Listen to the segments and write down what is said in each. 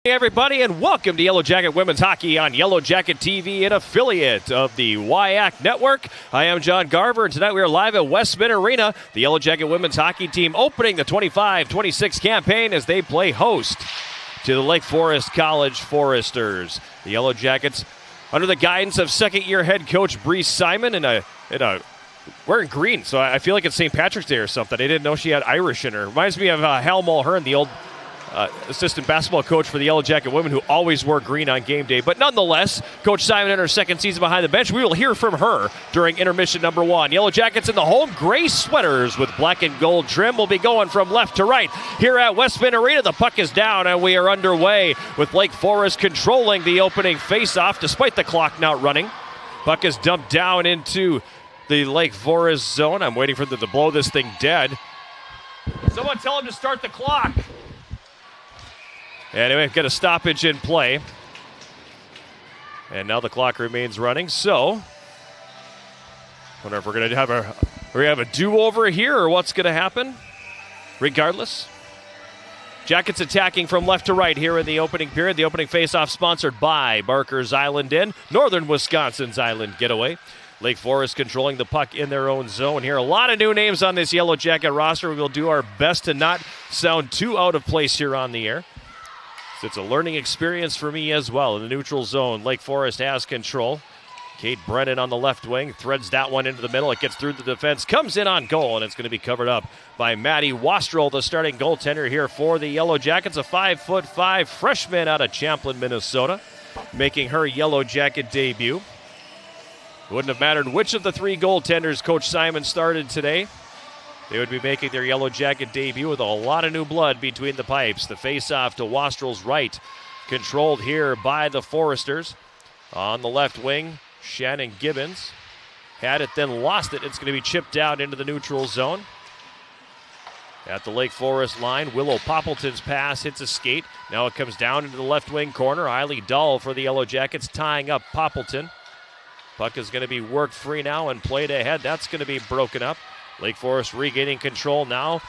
Hey everybody, and welcome to Yellow Jacket Women's Hockey on Yellow Jacket TV, an affiliate of the WIAC Network. I am John Garver, and tonight we are live at Westman Arena. The Yellow Jacket Women's Hockey team opening the 25-26 campaign as they play host to the Lake Forest College Foresters. The Yellow Jackets, under the guidance of second-year head coach Bree Simon, wearing green, so I feel like it's St. Patrick's Day or something. I didn't know she had Irish in her. Reminds me of Hal Mulhern, the old assistant basketball coach for the Yellow Jacket women, who always wore green on game day. But nonetheless, Coach Simon in her second season behind the bench. We will hear from her during intermission number one. Yellow Jackets in the home gray sweaters with black and gold trim will be going from left to right. Here at Westman Arena, the puck is down and we are underway with Lake Forest controlling the opening faceoff despite the clock not running. Puck is dumped down into the Lake Forest zone. I'm waiting for them to blow this thing dead. Someone tell him to start the clock. Anyway, we've got a stoppage in play. And now the clock remains running. So, wonder if we're going to have a do-over here or what's going to happen. Regardless, Jackets attacking from left to right here in the opening period. The opening faceoff sponsored by Barker's Island Inn, Northern Wisconsin's Island Getaway. Lake Forest controlling the puck in their own zone here. A lot of new names on this Yellow Jacket roster. We will do our best to not sound too out of place here on the air. It's a learning experience for me as well. In the neutral zone, Lake Forest has control. Kate Brennan on the left wing threads that one into the middle. It gets through the defense, comes in on goal, and it's going to be covered up by Maddie Wastrel, the starting goaltender here for the Yellow Jackets, a 5'5" freshman out of Champlin, Minnesota, making her Yellow Jacket debut. It wouldn't have mattered which of the three goaltenders Coach Simon started today. They would be making their Yellow Jacket debut with a lot of new blood between the pipes. The face-off to Wastrel's right, controlled here by the Foresters. On the left wing, Shannon Gibbons had it, then lost it. It's going to be chipped out into the neutral zone. At the Lake Forest line, Willow Poppleton's pass hits a skate. Now it comes down into the left wing corner. Eiley Dahl for the Yellow Jackets tying up Poppleton. Puck is going to be worked free now and played ahead. That's going to be broken up. Lake Forest regaining control now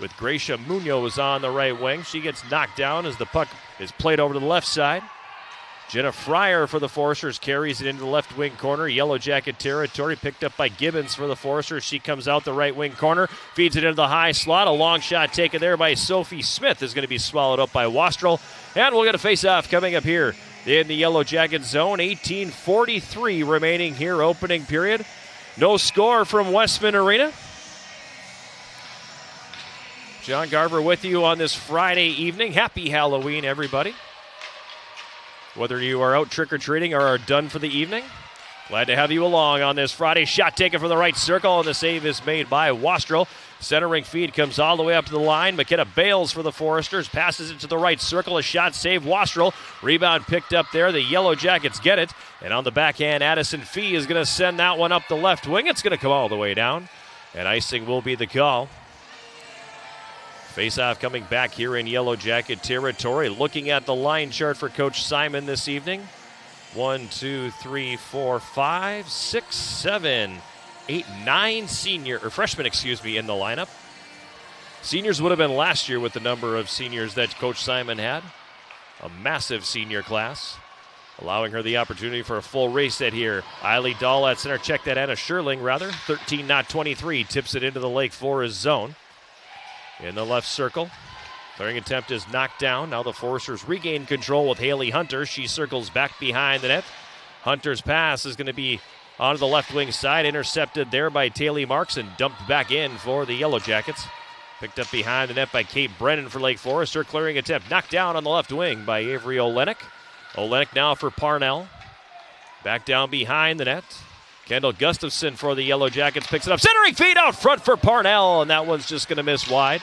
with Gracia Munoz on the right wing. She gets knocked down as the puck is played over to the left side. Jenna Fryer for the Foresters carries it into the left wing corner. Yellow Jacket territory picked up by Gibbons for the Foresters. She comes out the right wing corner, feeds it into the high slot. A long shot taken there by Sophie Smith is going to be swallowed up by Wastrel. And we'll get a face-off coming up here in the Yellow Jacket zone. 18:43 remaining here, opening period. No score from Westman Arena. John Garver with you on this Friday evening. Happy Halloween, everybody. Whether you are out trick-or-treating or are done for the evening, glad to have you along on this Friday. Shot taken from the right circle, and the save is made by Wastrel. Centering feed comes all the way up to the line. McKenna Bales for the Foresters, passes it to the right circle. A shot saved Wastrel. Rebound picked up there. The Yellow Jackets get it. And on the backhand, Addison Fee is going to send that one up the left wing. It's going to come all the way down. And icing will be the call. Face-off coming back here in Yellow Jacket territory. Looking at the line chart for Coach Simon this evening. 1, 2, 3, 4, 5, 6, 7, 8, 9 freshmen in the lineup. Seniors would have been last year with the number of seniors that Coach Simon had. A massive senior class, allowing her the opportunity for a full race set here. Eiley Dahl at center, check that, Anna Scherling rather. 13, not 23, tips it into the Lake Forest zone. In the left circle, clearing attempt is knocked down. Now the Foresters regain control with Haley Hunter. She circles back behind the net. Hunter's pass is going to be onto the left wing side, intercepted there by Taylor Marks and dumped back in for the Yellow Jackets. Picked up behind the net by Kate Brennan for Lake Forest. Her clearing attempt knocked down on the left wing by Avery Olenek. Olenek now for Parnell. Back down behind the net. Kendall Gustafson for the Yellow Jackets picks it up. Centering feed out front for Parnell, and that one's just going to miss wide.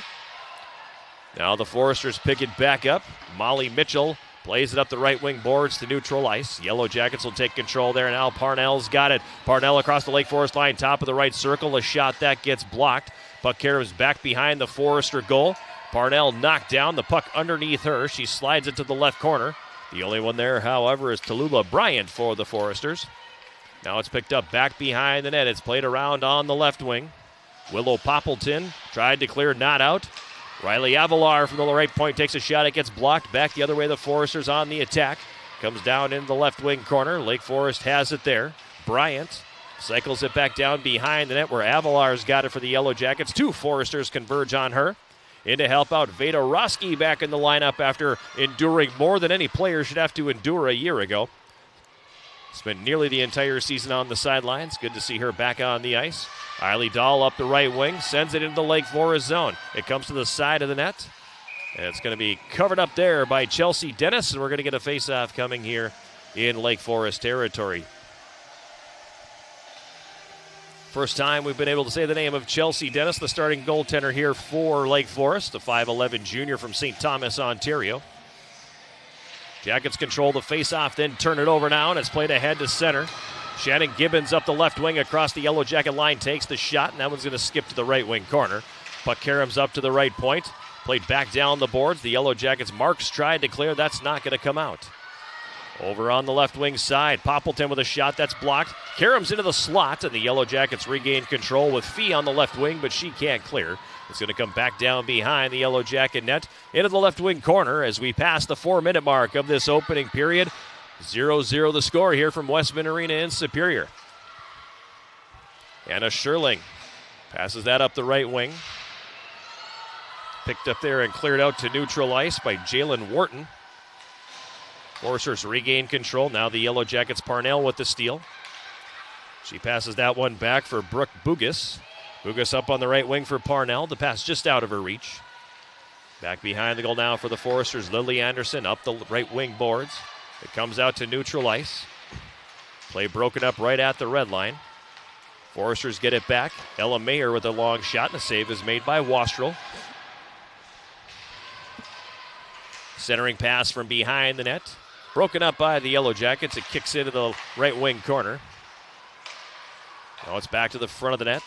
Now the Foresters pick it back up. Molly Mitchell plays it up the right wing boards to neutral ice. Yellow Jackets will take control there. Now Parnell's got it. Parnell across the Lake Forest line, top of the right circle. A shot that gets blocked. Puck carries back behind the Forester goal. Parnell knocked down. The puck underneath her. She slides it to the left corner. The only one there, however, is Tallulah Bryant for the Foresters. Now it's picked up back behind the net. It's played around on the left wing. Willow Poppleton tried to clear, not out. Riley Avalar from the right point takes a shot. It gets blocked. Back the other way. The Foresters on the attack. Comes down in the left wing corner. Lake Forest has it there. Bryant cycles it back down behind the net where Avalar's got it for the Yellow Jackets. 2 Foresters converge on her. In to help out Veda Roski back in the lineup after enduring more than any player should have to endure a year ago. Spent nearly the entire season on the sidelines. Good to see her back on the ice. Eiley Dahl up the right wing, sends it into the Lake Forest zone. It comes to the side of the net, and it's going to be covered up there by Chelsea Dennis, and we're going to get a face-off coming here in Lake Forest territory. First time we've been able to say the name of Chelsea Dennis, the starting goaltender here for Lake Forest, the 5'11 junior from St. Thomas, Ontario. Jackets control the face-off, then turn it over now, and it's played ahead to center. Shannon Gibbons up the left wing across the Yellow Jacket line, takes the shot, and that one's going to skip to the right wing corner. Puck caroms up to the right point, played back down the boards. The Yellow Jackets' Marks tried to clear. That's not going to come out. Over on the left wing side, Poppleton with a shot that's blocked. Caroms into the slot, and the Yellow Jackets regain control with Fee on the left wing, but she can't clear. It's going to come back down behind the Yellow Jacket net into the left wing corner as we pass the 4-minute mark of this opening period. 0-0 the score here from Westman Arena in Superior. Anna Sherling passes that up the right wing. Picked up there and cleared out to neutral ice by Jalen Wharton. Foresters regain control. Now the Yellow Jackets, Parnell with the steal. She passes that one back for Brooke Bugas. Bugas up on the right wing for Parnell. The pass just out of her reach. Back behind the goal now for the Foresters. Lily Anderson up the right wing boards. It comes out to neutral ice. Play broken up right at the red line. Foresters get it back. Ella Mayer with a long shot, and a save is made by Wastrel. Centering pass from behind the net. Broken up by the Yellow Jackets. It kicks into the right wing corner. Now it's back to the front of the net.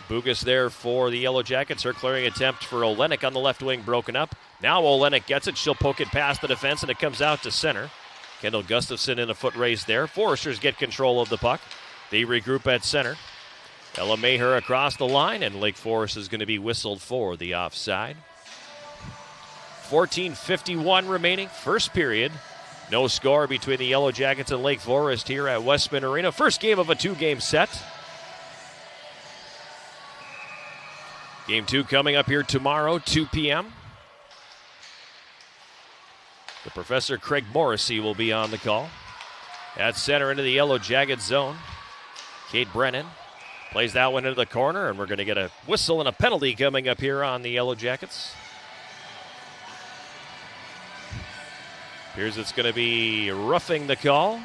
Bugas there for the Yellow Jackets. Her clearing attempt for Olenek on the left wing broken up. Now Olenek gets it. She'll poke it past the defense, and it comes out to center. Kendall Gustafson in a foot race there. Foresters get control of the puck. They regroup at center. Ella Maher across the line, and Lake Forest is going to be whistled for the offside. 14:51 remaining, first period. No score between the Yellow Jackets and Lake Forest here at Westman Arena. First game of a 2-game set. Game 2 coming up here tomorrow, 2 p.m. The Professor Craig Morrissey will be on the call. At center into the Yellow Jacket zone. Kate Brennan plays that one into the corner, and we're going to get a whistle and a penalty coming up here on the Yellow Jackets. Here's it's going to be roughing the call.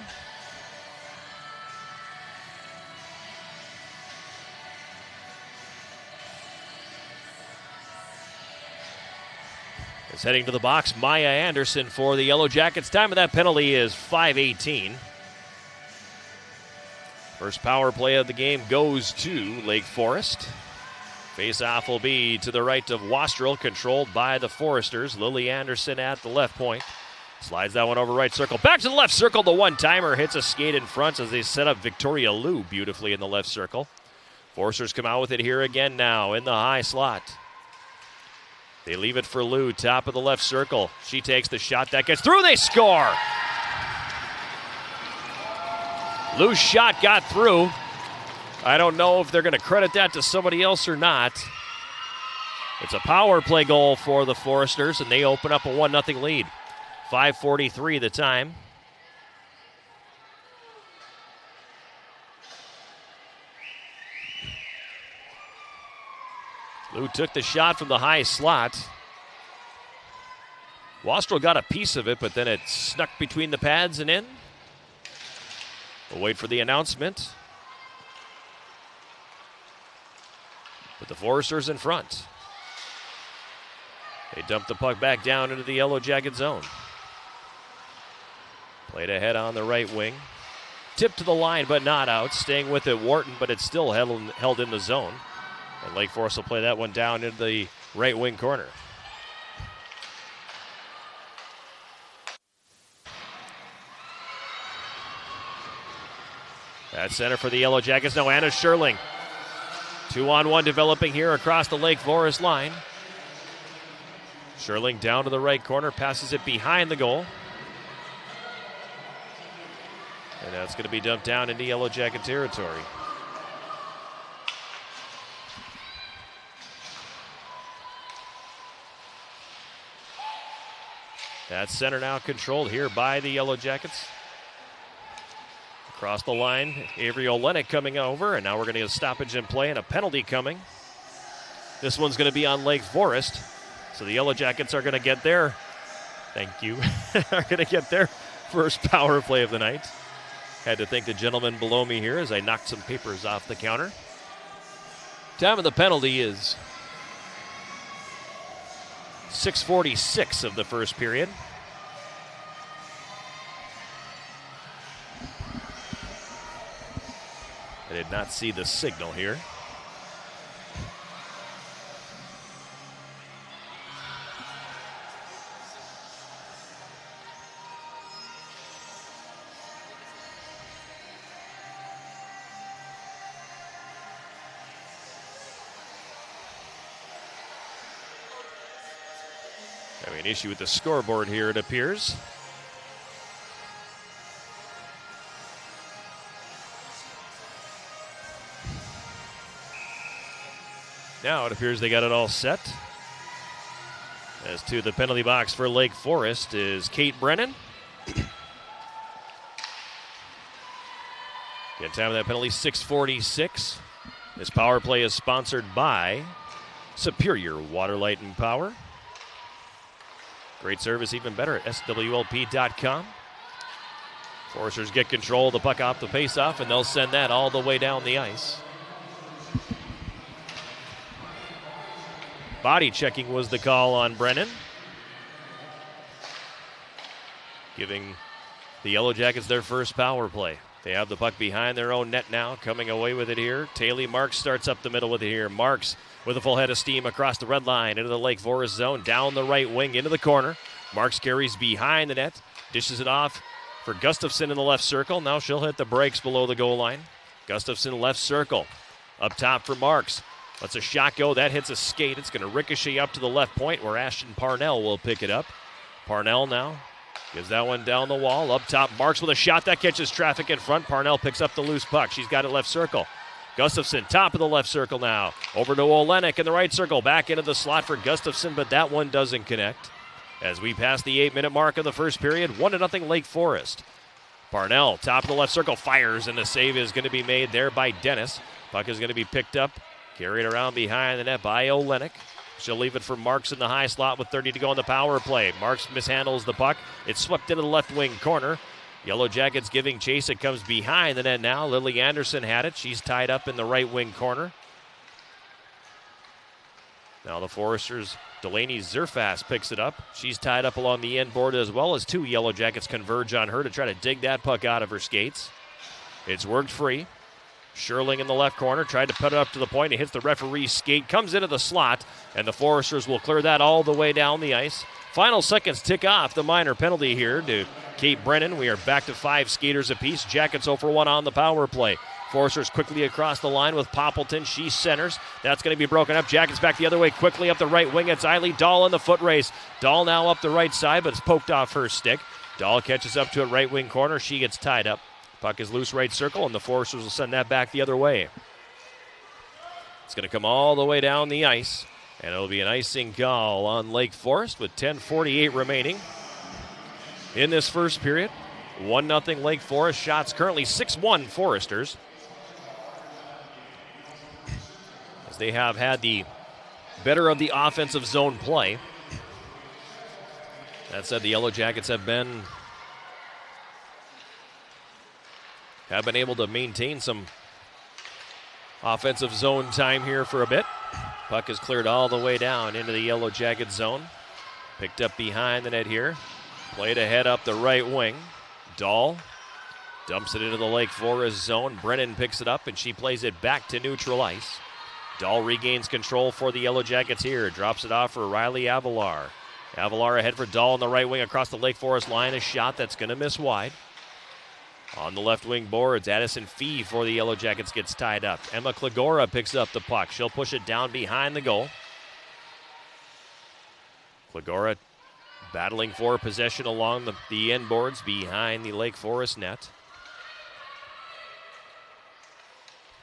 It's heading to the box, Maya Anderson for the Yellow Jackets. Time of that penalty is 5:18. First power play of the game goes to Lake Forest. Face-off will be to the right of Wastrel, controlled by the Foresters. Lily Anderson at the left point. Slides that one over right circle. Back to the left circle. The one-timer hits a skate in front as they set up Victoria Liu beautifully in the left circle. Foresters come out with it here again now in the high slot. They leave it for Liu, top of the left circle. She takes the shot. That gets through. They score! Liu's shot got through. I don't know if they're going to credit that to somebody else or not. It's a power play goal for the Foresters, and they open up a 1-0 lead. 5:43 the time. Liu took the shot from the high slot. Wastrel got a piece of it, but then it snuck between the pads and in. We'll wait for the announcement. But the Foresters in front. They dump the puck back down into the Yellow Jacket zone. Played ahead on the right wing. Tipped to the line, but not out. Staying with it, Wharton, but it's still held in the zone. And Lake Forest will play that one down into the right wing corner. At center for the Yellow Jackets. Now Anna Sherling. 2-on-1 developing here across the Lake Forest line. Sherling down to the right corner, passes it behind the goal. And that's going to be dumped down into Yellow Jacket territory. That center now controlled here by the Yellow Jackets. Across the line, Avery Olenek coming over, and now we're going to get a stoppage in play and a penalty coming. This one's going to be on Lake Forest. So the Yellow Jackets are going to get their, thank you, are going to get their first power play of the night. Had to thank the gentleman below me here as I knocked some papers off the counter. Time of the penalty is 6:46 of the first period. I did not see the signal here. Having an issue with the scoreboard here, it appears. Now it appears they got it all set. As to the penalty box for Lake Forest is Kate Brennan. Again, time of that penalty, 6:46. This power play is sponsored by Superior Water, Light, and Power. Great service, even better at swlp.com. Foresters get control of the puck off the faceoff, and they'll send that all the way down the ice. Body checking was the call on Brennan, giving the Yellow Jackets their first power play. They have the puck behind their own net now, coming away with it here. Taylor Marks starts up the middle with it here. Marks with a full head of steam across the red line into the Lake Forest zone, down the right wing into the corner. Marks carries behind the net, dishes it off for Gustafson in the left circle. Now she'll hit the brakes below the goal line. Gustafson left circle, up top for Marks. Lets a shot go, that hits a skate. It's going to ricochet up to the left point where Ashton Parnell will pick it up. Parnell now gives that one down the wall. Up top, Marks with a shot that catches traffic in front. Parnell picks up the loose puck. She's got it left circle. Gustafson, top of the left circle now. Over to Olenek in the right circle. Back into the slot for Gustafson, but that one doesn't connect. As we pass the 8-minute mark of the first period, 1-0 Lake Forest. Parnell, top of the left circle, fires, and the save is going to be made there by Dennis. Puck is going to be picked up, carried around behind the net by Olenek. She'll leave it for Marks in the high slot with 30 to go on the power play. Marks mishandles the puck. It's swept into the left wing corner. Yellow Jackets giving chase. It comes behind the net now. Lily Anderson had it. She's tied up in the right wing corner. Now the Foresters, Delaney Zerfas picks it up. She's tied up along the end board as well as two Yellow Jackets converge on her to try to dig that puck out of her skates. It's worked free. Sherling in the left corner, tried to put it up to the point. It hits the referee's skate, comes into the slot, and the Foresters will clear that all the way down the ice. Final seconds tick off the minor penalty here to Kate Brennan. We are back to 5 skaters apiece. Jackets 0 for 1 on the power play. Foresters quickly across the line with Poppleton. She centers. That's going to be broken up. Jackets back the other way quickly up the right wing. It's Eiley Dahl in the foot race. Dahl now up the right side, but it's poked off her stick. Dahl catches up to a right wing corner. She gets tied up. Puck is loose right circle, and the Foresters will send that back the other way. It's going to come all the way down the ice, and it'll be an icing call on Lake Forest with 10:48 remaining in this first period. 1-0 Lake Forest. Shots currently 6-1 Foresters, as they have had the better of the offensive zone play. That said, the Yellow Jackets have been able to maintain some offensive zone time here for a bit. Puck is cleared all the way down into the Yellow Jacket zone. Picked up behind the net here. Played ahead up the right wing. Dahl dumps it into the Lake Forest zone. Brennan picks it up, and she plays it back to neutral ice. Dahl regains control for the Yellow Jackets here. Drops it off for Riley Avalar. Avalar ahead for Dahl on the right wing across the Lake Forest line. A shot that's going to miss wide. On the left wing boards, Addison Fee for the Yellow Jackets gets tied up. Emma Klagora picks up the puck. She'll push it down behind the goal. Klegora battling for possession along the end boards behind the Lake Forest net.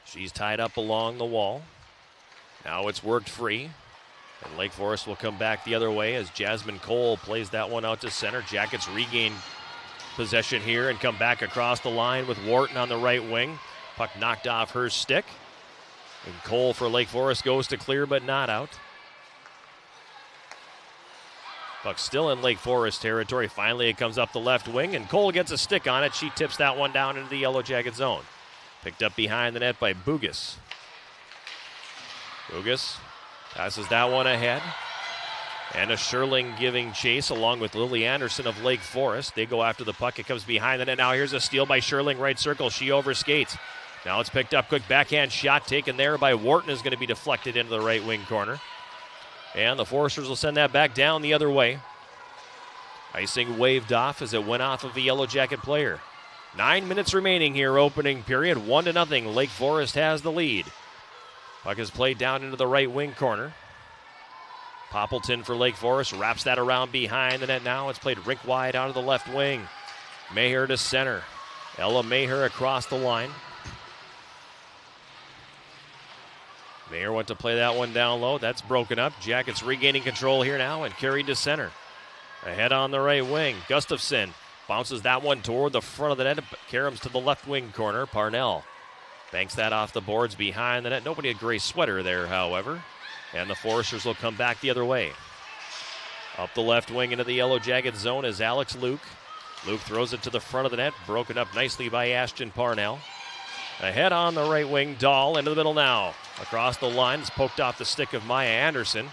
She's tied up along the wall. Now it's worked free. And Lake Forest will come back the other way as Jasmine Cole plays that one out to center. Jackets regain possession here and come back across the line with Wharton on the right wing. Puck knocked off her stick. And Cole for Lake Forest goes to clear but not out. Puck still in Lake Forest territory. Finally it comes up the left wing and Cole gets a stick on it. She tips that one down into the Yellow Jacket zone. Picked up behind the net by Bugas. Bugas passes that one ahead. Anna Sherling giving chase along with Lily Anderson of Lake Forest. They go after the puck. It comes behind the net. Now here's a steal by Sherling, right circle. She overskates. Now it's picked up. Quick backhand shot taken there by Wharton is going to be deflected into the right wing corner. And the Foresters will send that back down the other way. Icing waved off as it went off of the Yellow Jacket player. 9 minutes remaining here, opening period. 1-0. Lake Forest has the lead. Puck is played down into the right wing corner. Poppleton for Lake Forest wraps that around behind the net now. It's played rink wide out of the left wing. Maher to center. Ella Maher across the line. Maher went to play that one down low. That's broken up. Jackets regaining control here now and carried to center. Ahead on the right wing. Gustafson bounces that one toward the front of the net. Karams to the left wing corner. Parnell banks that off the boards behind the net. Nobody a gray sweater there, however. And the Foresters will come back the other way. Up the left wing into the Yellow Jacket zone is Alex Luke. Luke throws it to the front of the net. Broken up nicely by Ashton Parnell. Ahead on the right wing, Dahl into the middle now. Across the line, it's poked off the stick of Maya Anderson.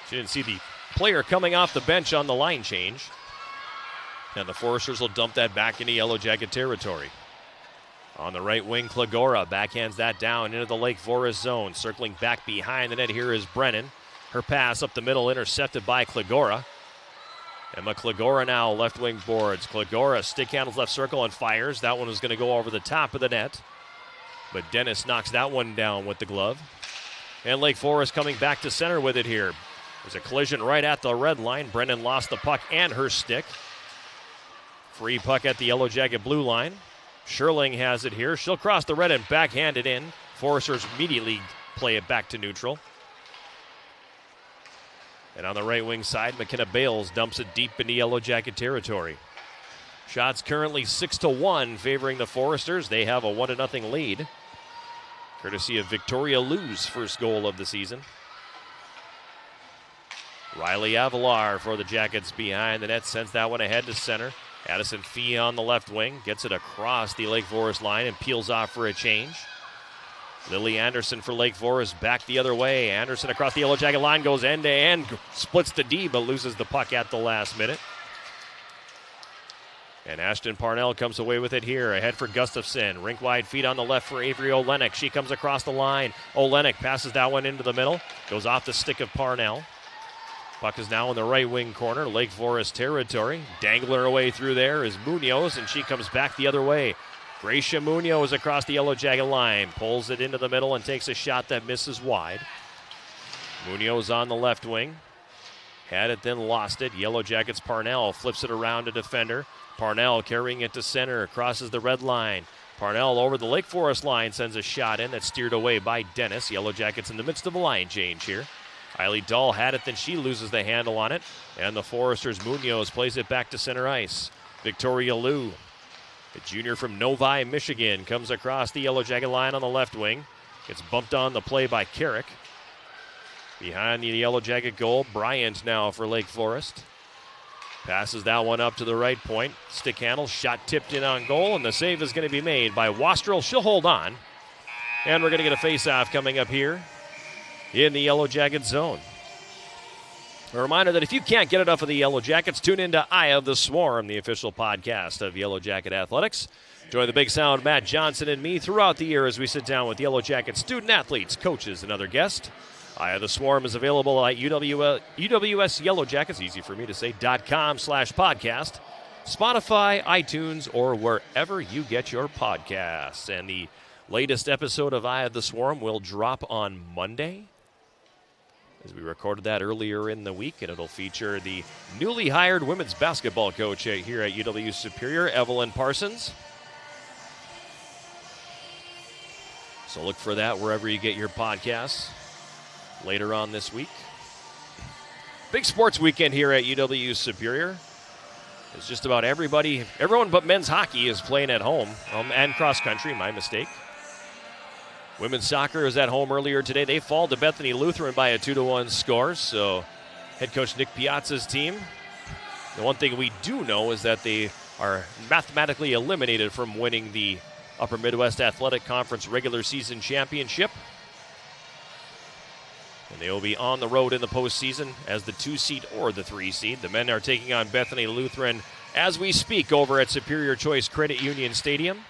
She didn't see the player coming off the bench on the line change. And the Foresters will dump that back into Yellow Jacket territory. On the right wing, Klegora backhands that down into the Lake Forest zone. Circling back behind the net here is Brennan. Her pass up the middle intercepted by Klegora. Emma Klegora now left wing boards. Klegora stick handles left circle and fires. That one was going to go over the top of the net. But Dennis knocks that one down with the glove. And Lake Forest coming back to center with it here. There's a collision right at the red line. Brennan lost the puck and her stick. Free puck at the Yellow Jacket blue line. Sherling has it here. She'll cross the red and backhand it in. Foresters immediately play it back to neutral. And on the right wing side, McKenna Bales dumps it deep into Yellow Jacket territory. Shots currently 6-1 favoring the Foresters. They have a 1-0 lead. Courtesy of Victoria Liu's first goal of the season. Riley Avalar for the Jackets behind the net. Sends that one ahead to center. Addison Fee on the left wing. Gets it across the Lake Forest line and peels off for a change. Lily Anderson for Lake Forest back the other way. Anderson across the Yellow Jacket line goes end to end. Splits the D but loses the puck at the last minute. And Ashton Parnell comes away with it here. Ahead for Gustafson. Rink wide feet on the left for Avery Olenek. She comes across the line. Olenek passes that one into the middle. Goes off the stick of Parnell. Puck is now in the right wing corner. Lake Forest territory. Dangler away through there is Munoz, and she comes back the other way. Gracia Munoz across the Yellow Jacket line. Pulls it into the middle and takes a shot that misses wide. Munoz on the left wing. Had it, then lost it. Yellow Jackets Parnell flips it around to defender. Parnell carrying it to center, crosses the red line. Parnell over the Lake Forest line sends a shot in that's steered away by Dennis. Yellow Jackets in the midst of a line change here. Eiley Dahl had it, then she loses the handle on it. And the Foresters' Munoz plays it back to center ice. Victoria Liu, a junior from Novi, Michigan, comes across the Yellow Jacket line on the left wing. Gets bumped on the play by Carrick. Behind the Yellow Jacket goal, Bryant now for Lake Forest. Passes that one up to the right point. Stick handle, shot tipped in on goal, and the save is going to be made by Wastrel. She'll hold on. And we're going to get a face-off coming up here in the Yellow Jacket zone. A reminder that if you can't get enough of the Yellow Jackets, tune into Eye of the Swarm, the official podcast of Yellow Jacket Athletics. Join the Big Sound, Matt Johnson, and me throughout the year as we sit down with Yellow Jacket student athletes, coaches, and other guests. Eye of the Swarm is available at UWS Yellow Jackets, easy for me to say, .com/podcast, Spotify, iTunes, or wherever you get your podcasts. And the latest episode of Eye of the Swarm will drop on Monday. as we recorded that earlier in the week, and it'll feature the newly hired women's basketball coach here at UW Superior, Evelyn Parsons. So look for that wherever you get your podcasts later on this week. Big sports weekend here at UW Superior. It's just about everyone but men's hockey is playing at home, and cross country, my mistake. Women's soccer was at home earlier today. They fall to Bethany Lutheran by a 2-1 score. So head coach Nick Piazza's team, the one thing we do know is that they are mathematically eliminated from winning the Upper Midwest Athletic Conference regular season championship. And they will be on the road in the postseason as the 2 seed or the 3 seed. The men are taking on Bethany Lutheran as we speak over at Superior Choice Credit Union Stadium.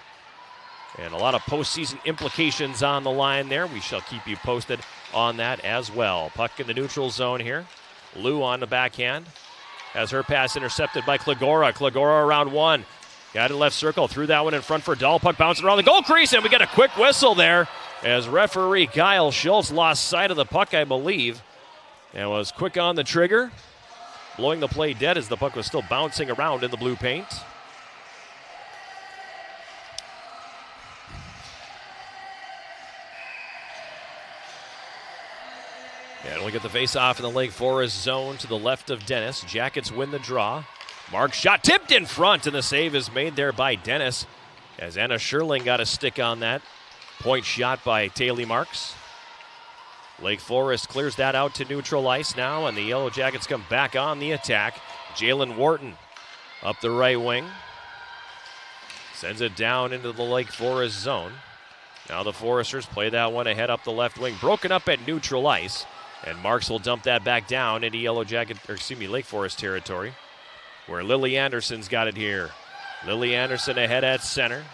And a lot of postseason implications on the line there. We shall keep you posted on that as well. Puck in the neutral zone here. Lou on the backhand. Has her pass intercepted by Klagora. Klagora around one. Got it left circle. Threw that one in front for Dahl. Puck bouncing around the goal crease. And we get a quick whistle there as referee Kyle Schultz lost sight of the puck, I believe. And was quick on the trigger. Blowing the play dead as the puck was still bouncing around in the blue paint. And we'll get the face-off in the Lake Forest zone to the left of Dennis. Jackets win the draw. Marks shot tipped in front, and the save is made there by Dennis as Anna Sherling got a stick on that. Point shot by Taylor Marks. Lake Forest clears that out to neutral ice now, and the Yellow Jackets come back on the attack. Jalen Wharton up the right wing. Sends it down into the Lake Forest zone. Now the Foresters play that one ahead up the left wing. Broken up at neutral ice. And Marks will dump that back down into Lake Forest territory, where Lily Anderson's got it here. Lily Anderson ahead at center.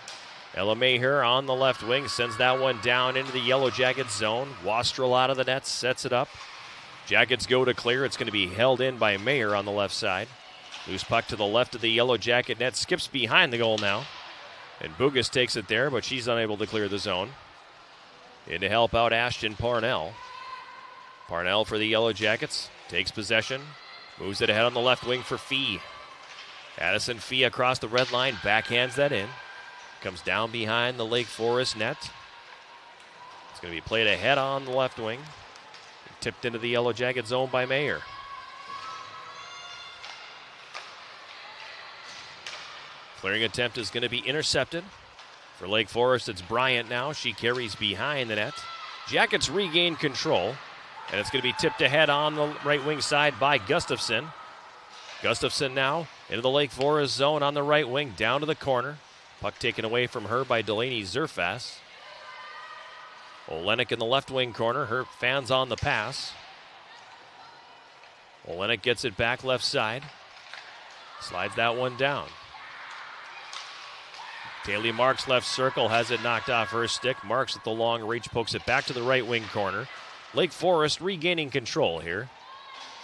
Ella Maher on the left wing sends that one down into the Yellow Jackets zone. Wastrel out of the net, sets it up. Jackets go to clear. It's going to be held in by Maher on the left side. Loose puck to the left of the Yellow Jacket net, skips behind the goal now. And Bugas takes it there, but she's unable to clear the zone. In to help out Ashton Parnell. Parnell for the Yellow Jackets takes possession, moves it ahead on the left wing for Fee. Addison Fee across the red line, backhands that in. Comes down behind the Lake Forest net. It's going to be played ahead on the left wing. Tipped into the Yellow Jacket zone by Mayer. Clearing attempt is going to be intercepted. For Lake Forest, it's Bryant now. She carries behind the net. Jackets regain control. And it's going to be tipped ahead on the right wing side by Gustafson. Gustafson now into the Lake Forest zone on the right wing, down to the corner. Puck taken away from her by Delaney Zerfas. Olenek in the left wing corner. Her fans on the pass. Olenek gets it back left side. Slides that one down. Taylor Marks left circle, has it knocked off her stick. Marks at the long reach, pokes it back to the right wing corner. Lake Forest regaining control here.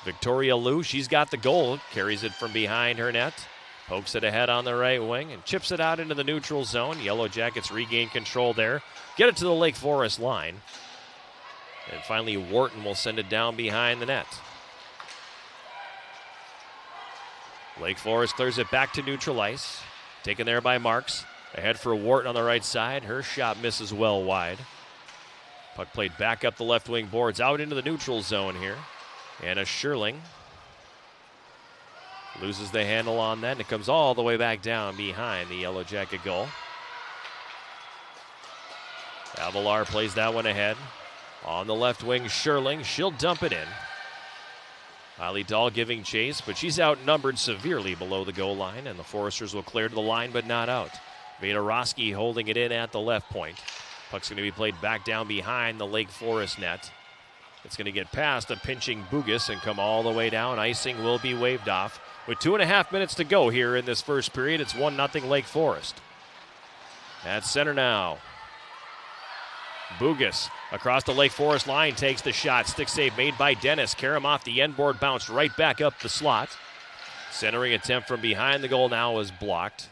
Victoria Liu, she's got the goal. Carries it from behind her net. Pokes it ahead on the right wing and chips it out into the neutral zone. Yellow Jackets regain control there. Get it to the Lake Forest line. And finally, Wharton will send it down behind the net. Lake Forest clears it back to neutral ice. Taken there by Marks. Ahead for Wharton on the right side. Her shot misses well wide. Puck played back up the left wing boards, out into the neutral zone here. Anna Sherling loses the handle on that, and it comes all the way back down behind the Yellow Jacket goal. Avalar plays that one ahead. On the left wing, Sherling, she'll dump it in. Kylie Dahl giving chase, but she's outnumbered severely below the goal line, and the Foresters will clear to the line, but not out. Veda Roski holding it in at the left point. Puck's going to be played back down behind the Lake Forest net. It's going to get past a pinching Bugas and come all the way down. Icing will be waved off. With 2.5 minutes to go here in this first period, it's 1-0 Lake Forest. At center now. Bugas across the Lake Forest line takes the shot. Stick save made by Dennis. Karam off the end board, bounced right back up the slot. Centering attempt from behind the goal now is blocked.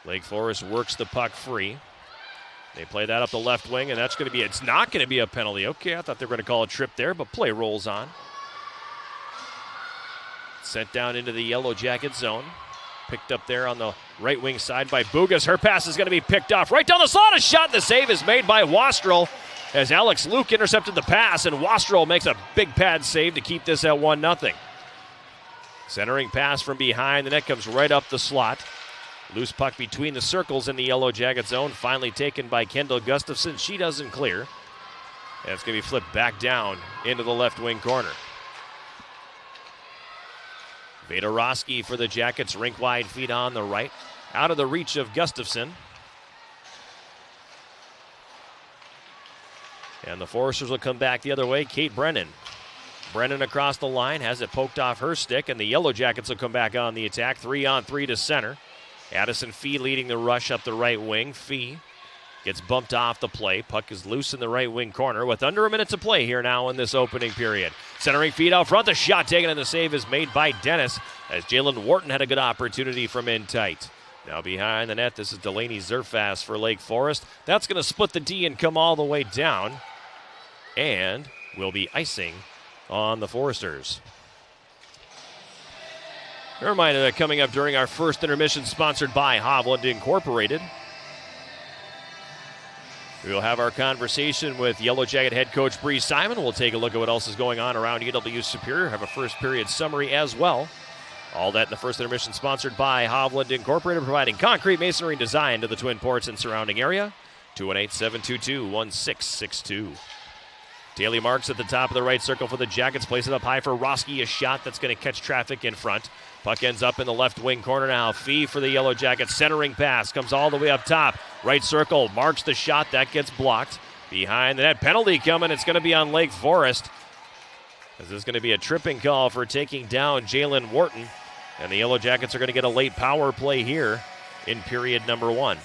Lake Forest works the puck free. They play that up the left wing, and it's not going to be a penalty. Okay, I thought they were going to call a trip there, but play rolls on. Sent down into the Yellow Jacket zone. Picked up there on the right wing side by Bugas. Her pass is going to be picked off right down the slot. A shot, and the save is made by Wastrel as Alex Luke intercepted the pass, and Wastrel makes a big pad save to keep this at 1-0. Centering pass from behind the net comes right up the slot. Loose puck between the circles in the Yellow Jacket zone. Finally taken by Kendall Gustafson. She doesn't clear. And it's going to be flipped back down into the left wing corner. Vedorowski for the Jackets. Rink wide feet on the right. Out of the reach of Gustafson. And the Foresters will come back the other way. Kate Brennan. Brennan across the line. Has it poked off her stick. And the Yellow Jackets will come back on the attack. 3-on-3 to center. Addison Fee leading the rush up the right wing. Fee gets bumped off the play. Puck is loose in the right wing corner with under a minute to play here now in this opening period. Centering feed out front. The shot taken and the save is made by Dennis as Jalen Wharton had a good opportunity from in tight. Now behind the net, this is Delaney Zerfas for Lake Forest. That's going to split the D and come all the way down. And will be icing on the Foresters. A reminder that coming up during our first intermission, sponsored by Hovland Incorporated. We'll have our conversation with Yellow Jacket head coach Bree Simon. We'll take a look at what else is going on around UW Superior. Have a first period summary as well. All that in the first intermission, sponsored by Hovland Incorporated, providing concrete masonry design to the Twin Ports and surrounding area. 218-722-1662. Daly Marks at the top of the right circle for the Jackets. Plays it up high for Roski. A shot that's going to catch traffic in front. Puck ends up in the left wing corner now. Fee for the Yellow Jackets. Centering pass comes all the way up top. Right circle. Marks the shot. That gets blocked. Behind the net. Penalty coming. It's going to be on Lake Forest. This is going to be a tripping call for taking down Jalen Wharton. And the Yellow Jackets are going to get a late power play here in period number 1.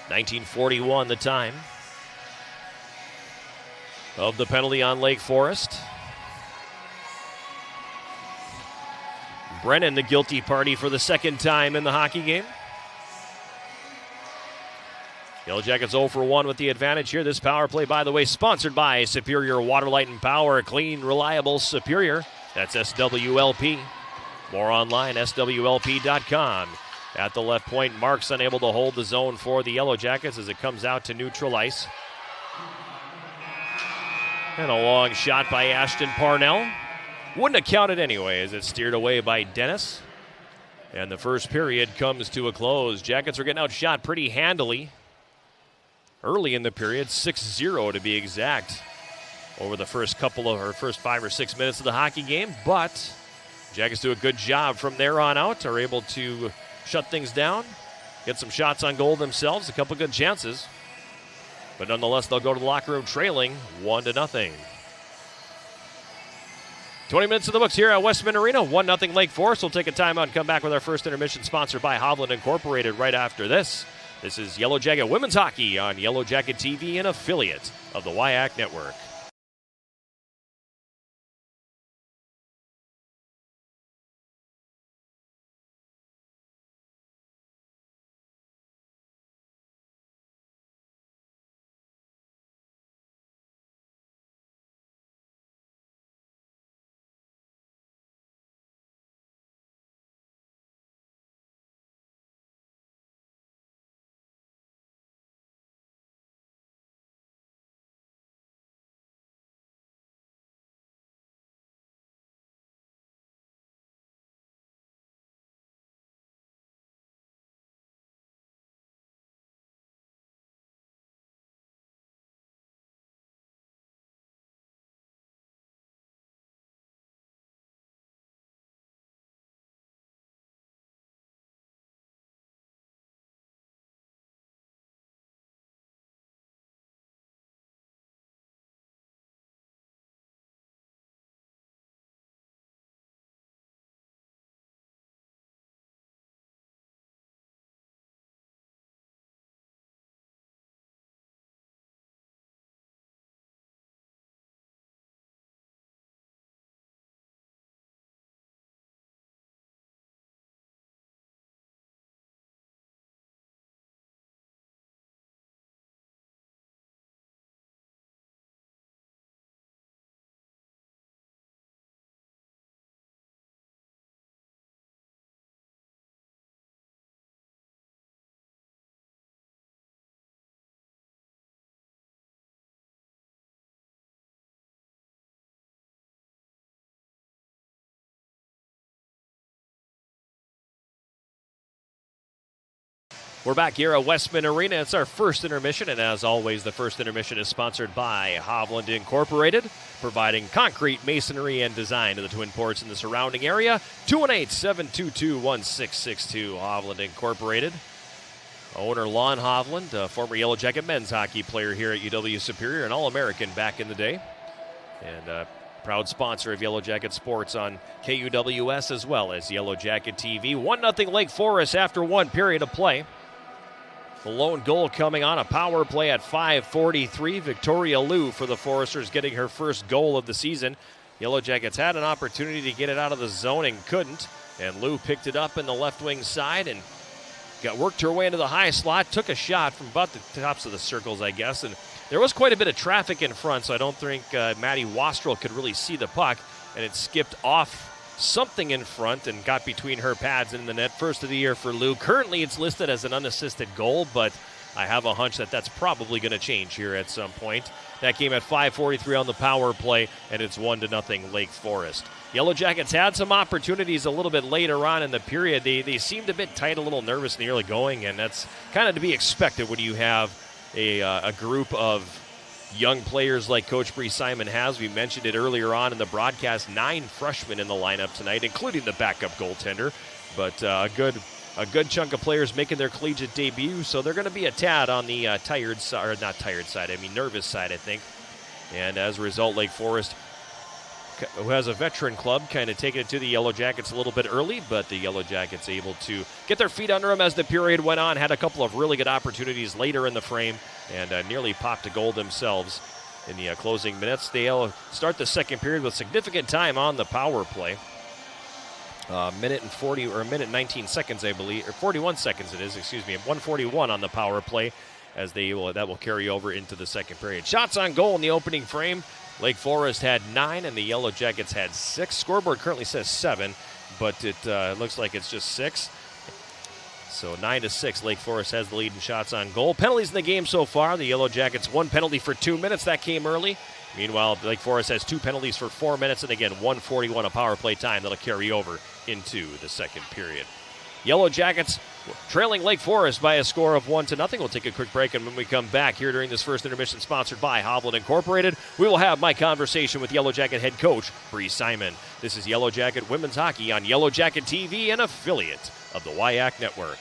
19:41 the time of the penalty on Lake Forest. Brennan, the guilty party for the second time in the hockey game. Yellow Jackets 0 for 1 with the advantage here. This power play, by the way, sponsored by Superior Water, Light, and Power. Clean, reliable, Superior. That's SWLP. More online, SWLP.com. At the left point, Marks unable to hold the zone for the Yellow Jackets as it comes out to neutral ice. And a long shot by Ashton Parnell. Wouldn't have counted anyway as it's steered away by Dennis. And the first period comes to a close. Jackets are getting outshot pretty handily early in the period, 6-0 to be exact, over the first 5 or 6 minutes of the hockey game. But Jackets do a good job from there on out, are able to shut things down, get some shots on goal themselves, a couple good chances. But nonetheless, they'll go to the locker room trailing 1-0. 20 minutes in the books here at Westman Arena. 1-0 Lake Forest. We'll take a timeout and come back with our first intermission, sponsored by Hovland Incorporated right after this. This is Yellow Jacket Women's Hockey on Yellow Jacket TV, an affiliate of the WIAC Network. We're back here at Westman Arena. It's our first intermission, and as always, the first intermission is sponsored by Hovland Incorporated, providing concrete, masonry, and design to the Twin Ports and the surrounding area. 218-722-1662, Hovland Incorporated. Owner Lon Hovland, a former Yellow Jacket men's hockey player here at UW Superior, an All-American back in the day, and proud sponsor of Yellow Jacket Sports on KUWS as well as Yellow Jacket TV. 1-0 Lake Forest after one period of play. The lone goal coming on a power play at 5:43. Victoria Liu for the Foresters getting her first goal of the season. Yellow Jackets had an opportunity to get it out of the zone and couldn't. And Liu picked it up in the left wing side and worked her way into the high slot. Took a shot from about the tops of the circles, I guess. And there was quite a bit of traffic in front, so I don't think Maddie Wastrel could really see the puck. And it skipped off something in front and got between her pads and the net. First of the year for Liu. Currently it's listed as an unassisted goal, but I have a hunch that that's probably going to change here at some point. That came at 5:43 on the power play, and it's 1-0 Lake Forest. Yellow Jackets had some opportunities a little bit later on in the period. They seemed a bit tight, a little nervous in the early going, and that's kind of to be expected when you have a group of young players like Coach Bree Simon has. We mentioned it earlier on in the broadcast, 9 freshmen in the lineup tonight, including the backup goaltender. But a good chunk of players making their collegiate debut, so they're going to be a tad on the nervous side, I think. And as a result, Lake Forest, who has a veteran club, kind of taking it to the Yellow Jackets a little bit early, but the Yellow Jackets able to get their feet under them as the period went on, had a couple of really good opportunities later in the frame, and nearly popped a goal themselves in the closing minutes. They'll start the second period with significant time on the power play. Minute and 19 seconds, I believe, or 41 seconds it is, 1:41 on the power play, as that will carry over into the second period. Shots on goal in the opening frame. Lake Forest had 9 and the Yellow Jackets had 6. Scoreboard currently says 7, but it looks like it's just 6. So 9-6, Lake Forest has the lead in shots on goal. Penalties in the game so far. The Yellow Jackets 1 penalty for 2 minutes. That came early. Meanwhile, Lake Forest has 2 penalties for 4 minutes, and again, 1:41 of power play time that'll carry over into the second period. Yellow Jackets trailing Lake Forest by a score of 1-0. We'll take a quick break, and when we come back here during this first intermission sponsored by Hovland Incorporated, we will have my conversation with Yellow Jacket head coach Bree Simon. This is Yellow Jacket Women's Hockey on Yellow Jacket TV, an affiliate of the WIAC Network.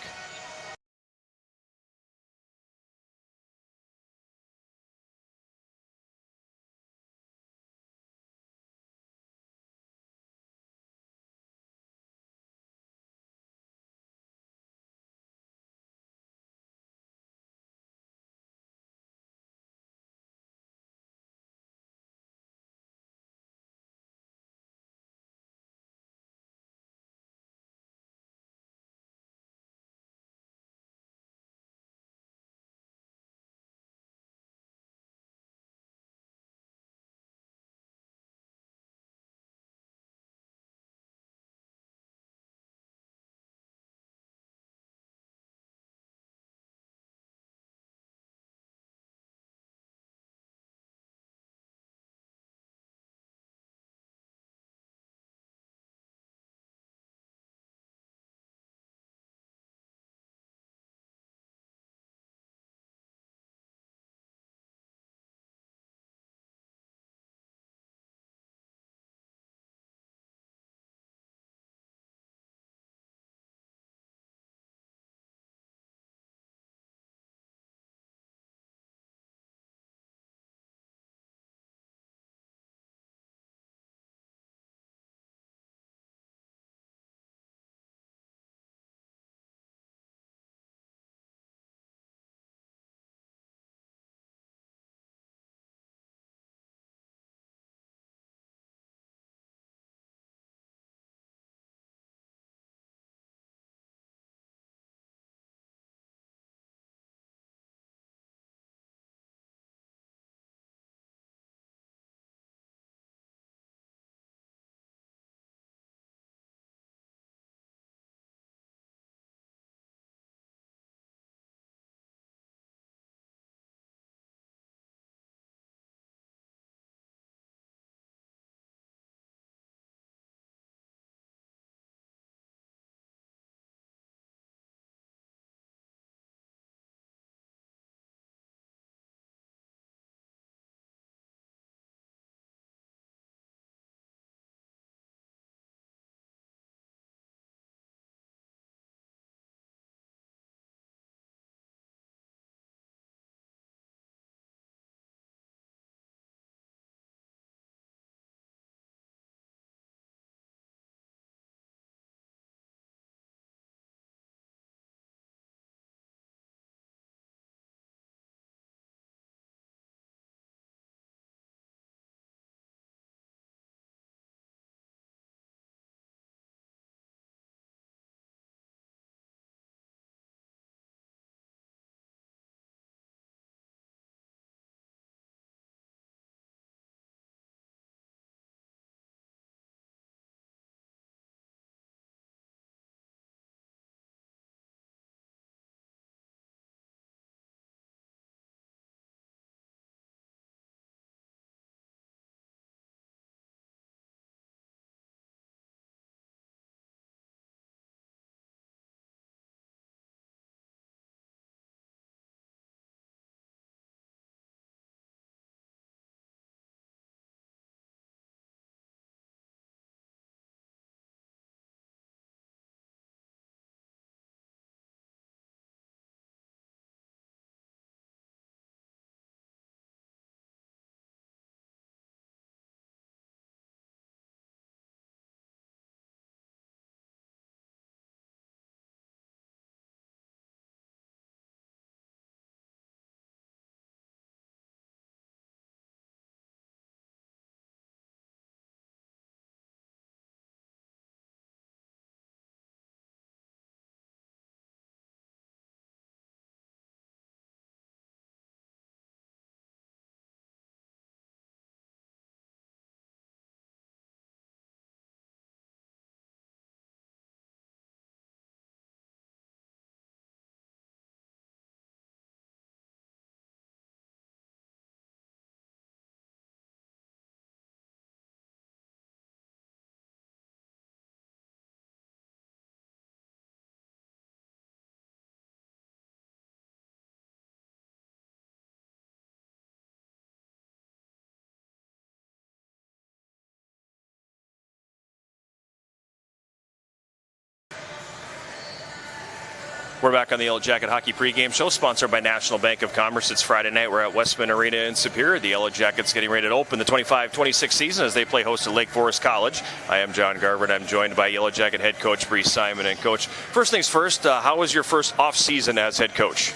We're back on the Yellow Jacket Hockey pregame show, sponsored by National Bank of Commerce. It's Friday night. We're at Westman Arena in Superior. The Yellow Jackets getting ready to open the 25-26 season as they play host to Lake Forest College. I am John Garver, and I'm joined by Yellow Jacket head coach Bree Simon. And Coach, first things first, how was your first off-season as head coach?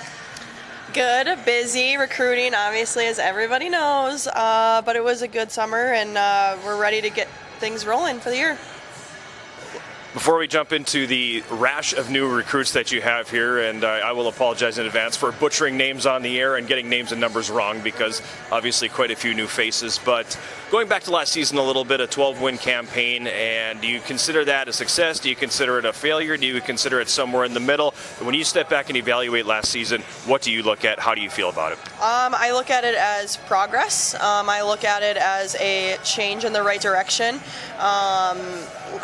Good, busy, recruiting, obviously, as everybody knows. But it was a good summer, and we're ready to get things rolling for the year. Before we jump into the rash of new recruits that you have here, and I will apologize in advance for butchering names on the air and getting names and numbers wrong, because obviously quite a few new faces. But going back to last season a little bit, a 12-win campaign, and do you consider that a success? Do you consider it a failure? Do you consider it somewhere in the middle? When you step back and evaluate last season, what do you look at? How do you feel about it? I look at it as progress. I look at it as a change in the right direction.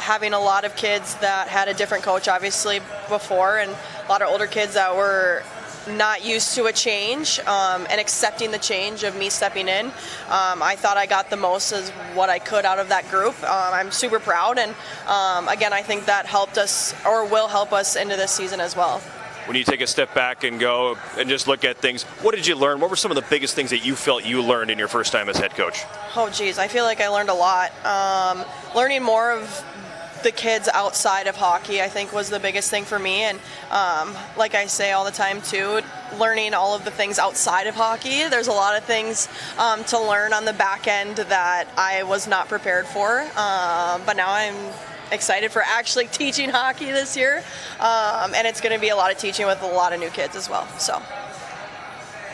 Having a lot of kids that had a different coach obviously before, and a lot of older kids that were not used to a change and accepting the change of me stepping in. I thought I got the most as what I could out of that group. I'm super proud, and again, I think that helped us, or will help us, into this season as well. When you take a step back and go and just look at things, what did you learn? What were some of the biggest things that you felt you learned in your first time as head coach? Oh geez, I feel like I learned a lot. Learning more of the kids outside of hockey, I think, was the biggest thing for me. And like I say all the time too, learning all of the things outside of hockey. There's a lot of things to learn on the back end that I was not prepared for. But now I'm excited for actually teaching hockey this year. And it's going to be a lot of teaching with a lot of new kids as well. So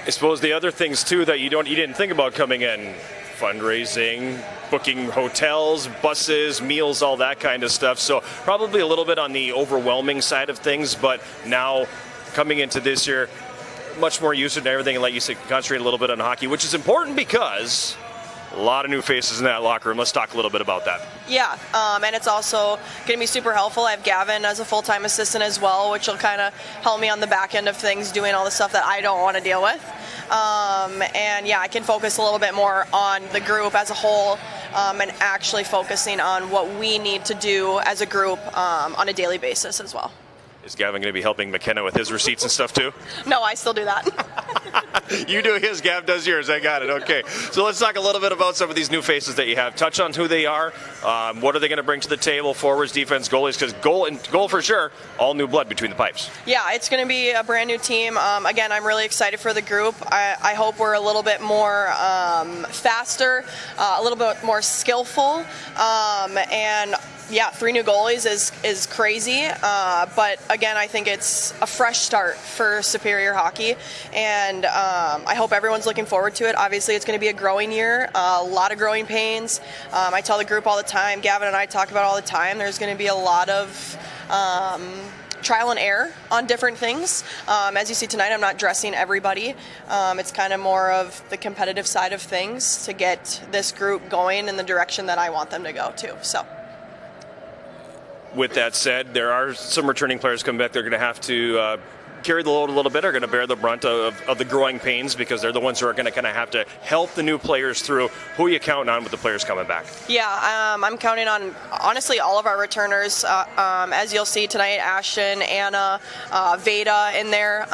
I suppose the other things too that you didn't think about coming in, fundraising, booking hotels, buses, meals, all that kind of stuff. So probably a little bit on the overwhelming side of things, but now coming into this year, much more used to everything, and like you said, concentrate a little bit on hockey, which is important because a lot of new faces in that locker room. Let's talk a little bit about that. Yeah, and it's also going to be super helpful. I have Gavin as a full-time assistant as well, which will kind of help me on the back end of things, doing all the stuff that I don't want to deal with. And yeah, I can focus a little bit more on the group as a whole, and actually focusing on what we need to do as a group on a daily basis as well. Is Gavin going to be helping McKenna with his receipts and stuff too? No, I still do that. You do his, Gav does yours. I got it. Okay. So let's talk a little bit about some of these new faces that you have. Touch on who they are. What are they going to bring to the table? Forwards, defense, goalies, because goal for sure, all new blood between the pipes. Yeah, it's going to be a brand new team. Again, I'm really excited for the group. I hope we're a little bit more faster, a little bit more skillful, and yeah, 3 new goalies is crazy, but again, I think it's a fresh start for Superior hockey, and I hope everyone's looking forward to it. Obviously, it's going to be a growing year, a lot of growing pains. I tell the group all the time, Gavin and I talk about it all the time, there's going to be a lot of trial and error on different things. As you see tonight, I'm not dressing everybody. It's kind of more of the competitive side of things to get this group going in the direction that I want them to go to. So. With that said, there are some returning players coming back. They're going to have to carry the load a little bit, are going to bear the brunt of the growing pains, because they're the ones who are going to kind of have to help the new players through. Who are you counting on with the players coming back? Yeah, I'm counting on, honestly, all of our returners. As you'll see tonight, Ashton, Anna, Veda in there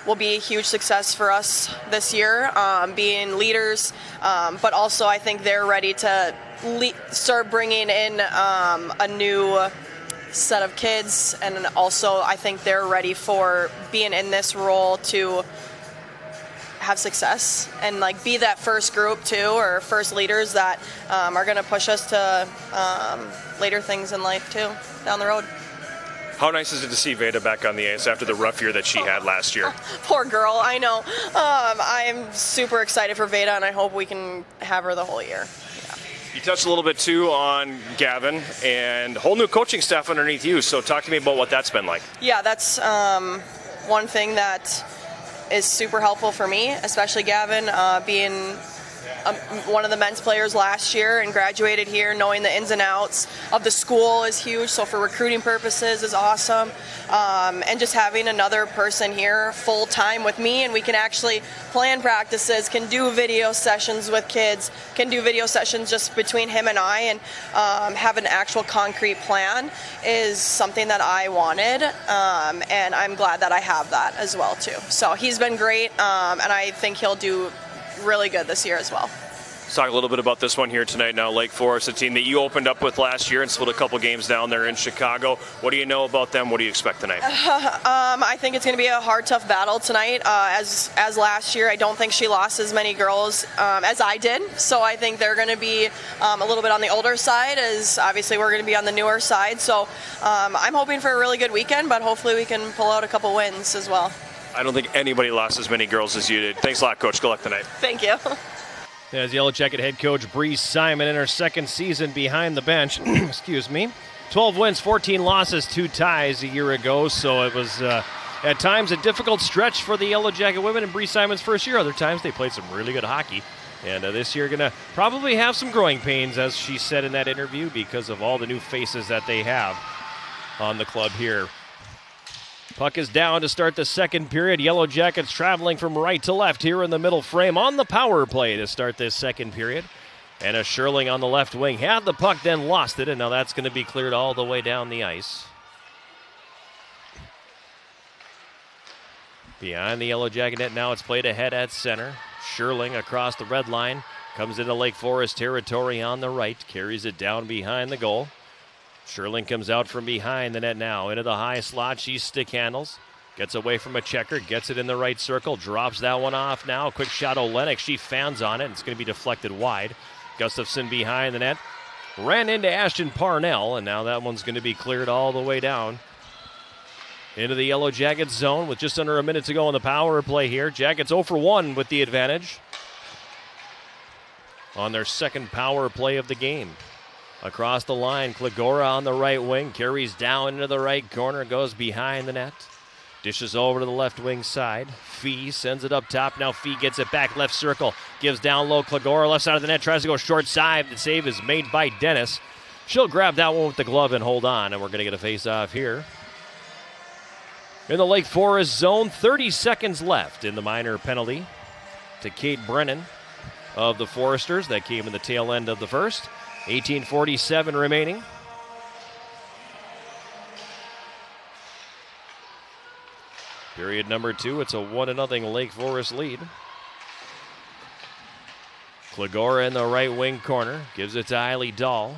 will be a huge success for us this year, being leaders, but also I think they're ready to start bringing in a new set of kids, and also I think they're ready for being in this role to have success and like be that first group too, or first leaders that are going to push us to later things in life too down the road. How nice is it to see Veda back on the ice after the rough year that she had last year? Poor girl, I know. I am super excited for Veda, and I hope we can have her the whole year. You touched a little bit, too, on Gavin and whole new coaching staff underneath you. So talk to me about what that's been like. Yeah, that's one thing that is super helpful for me, especially Gavin, being one of the men's players last year and graduated here. Knowing the ins and outs of the school is huge, so for recruiting purposes is awesome. And just having another person here full time with me, and we can actually plan practices, can do video sessions with kids, can do video sessions just between him and I, and have an actual concrete plan is something that I wanted, and I'm glad that I have that as well too. So he's been great, and I think he'll do really good this year as well. Let's talk a little bit about this one here tonight now. Lake Forest, a team that you opened up with last year and split a couple games down there in Chicago. What do you know about them? What do you expect tonight? I think it's going to be a hard, tough battle tonight. As last year, I don't think she lost as many girls as I did. So I think they're going to be a little bit on the older side, as obviously we're going to be on the newer side. So I'm hoping for a really good weekend, but hopefully we can pull out a couple wins as well. I don't think anybody lost as many girls as you did. Thanks a lot, Coach. Good luck tonight. Thank you. As Yellow Jacket head coach Bree Simon in her second season behind the bench. Excuse me. 12 wins, 14 losses, 2 ties a year ago. So it was at times a difficult stretch for the Yellow Jacket women in Bree Simon's first year. Other times they played some really good hockey. And this year going to probably have some growing pains, as she said in that interview, because of all the new faces that they have on the club here. Puck is down to start the second period. Yellow Jackets traveling from right to left here in the middle frame on the power play to start this second period. And a Sherling on the left wing had the puck, then lost it, and now that's going to be cleared all the way down the ice. Behind the Yellow Jacket net now, it's played ahead at center. Sherling across the red line, comes into Lake Forest territory on the right, carries it down behind the goal. Sherling comes out from behind the net now, into the high slot. She stick handles, gets away from a checker, gets it in the right circle, drops that one off now. Quick shot, Olenek. She fans on it, and it's going to be deflected wide. Gustafson behind the net, ran into Ashton Parnell, and now that one's going to be cleared all the way down into the Yellow Jackets zone with just under a minute to go on the power play here. Jackets 0 for 1 with the advantage on their second power play of the game. Across the line, Klegora on the right wing, carries down into the right corner, goes behind the net. Dishes over to the left wing side. Fee sends it up top. Now Fee gets it back, left circle, gives down low. Klegora, left side of the net, tries to go short side. The save is made by Dennis. She'll grab that one with the glove and hold on, and we're going to get a face-off here. In the Lake Forest zone, 30 seconds left in the minor penalty to Kate Brennan of the Foresters. That came in the tail end of the first. 18:47 remaining. Period number 2. It's a 1-0 Lake Forest lead. Klegora in the right wing corner. Gives it to Eiley Dahl.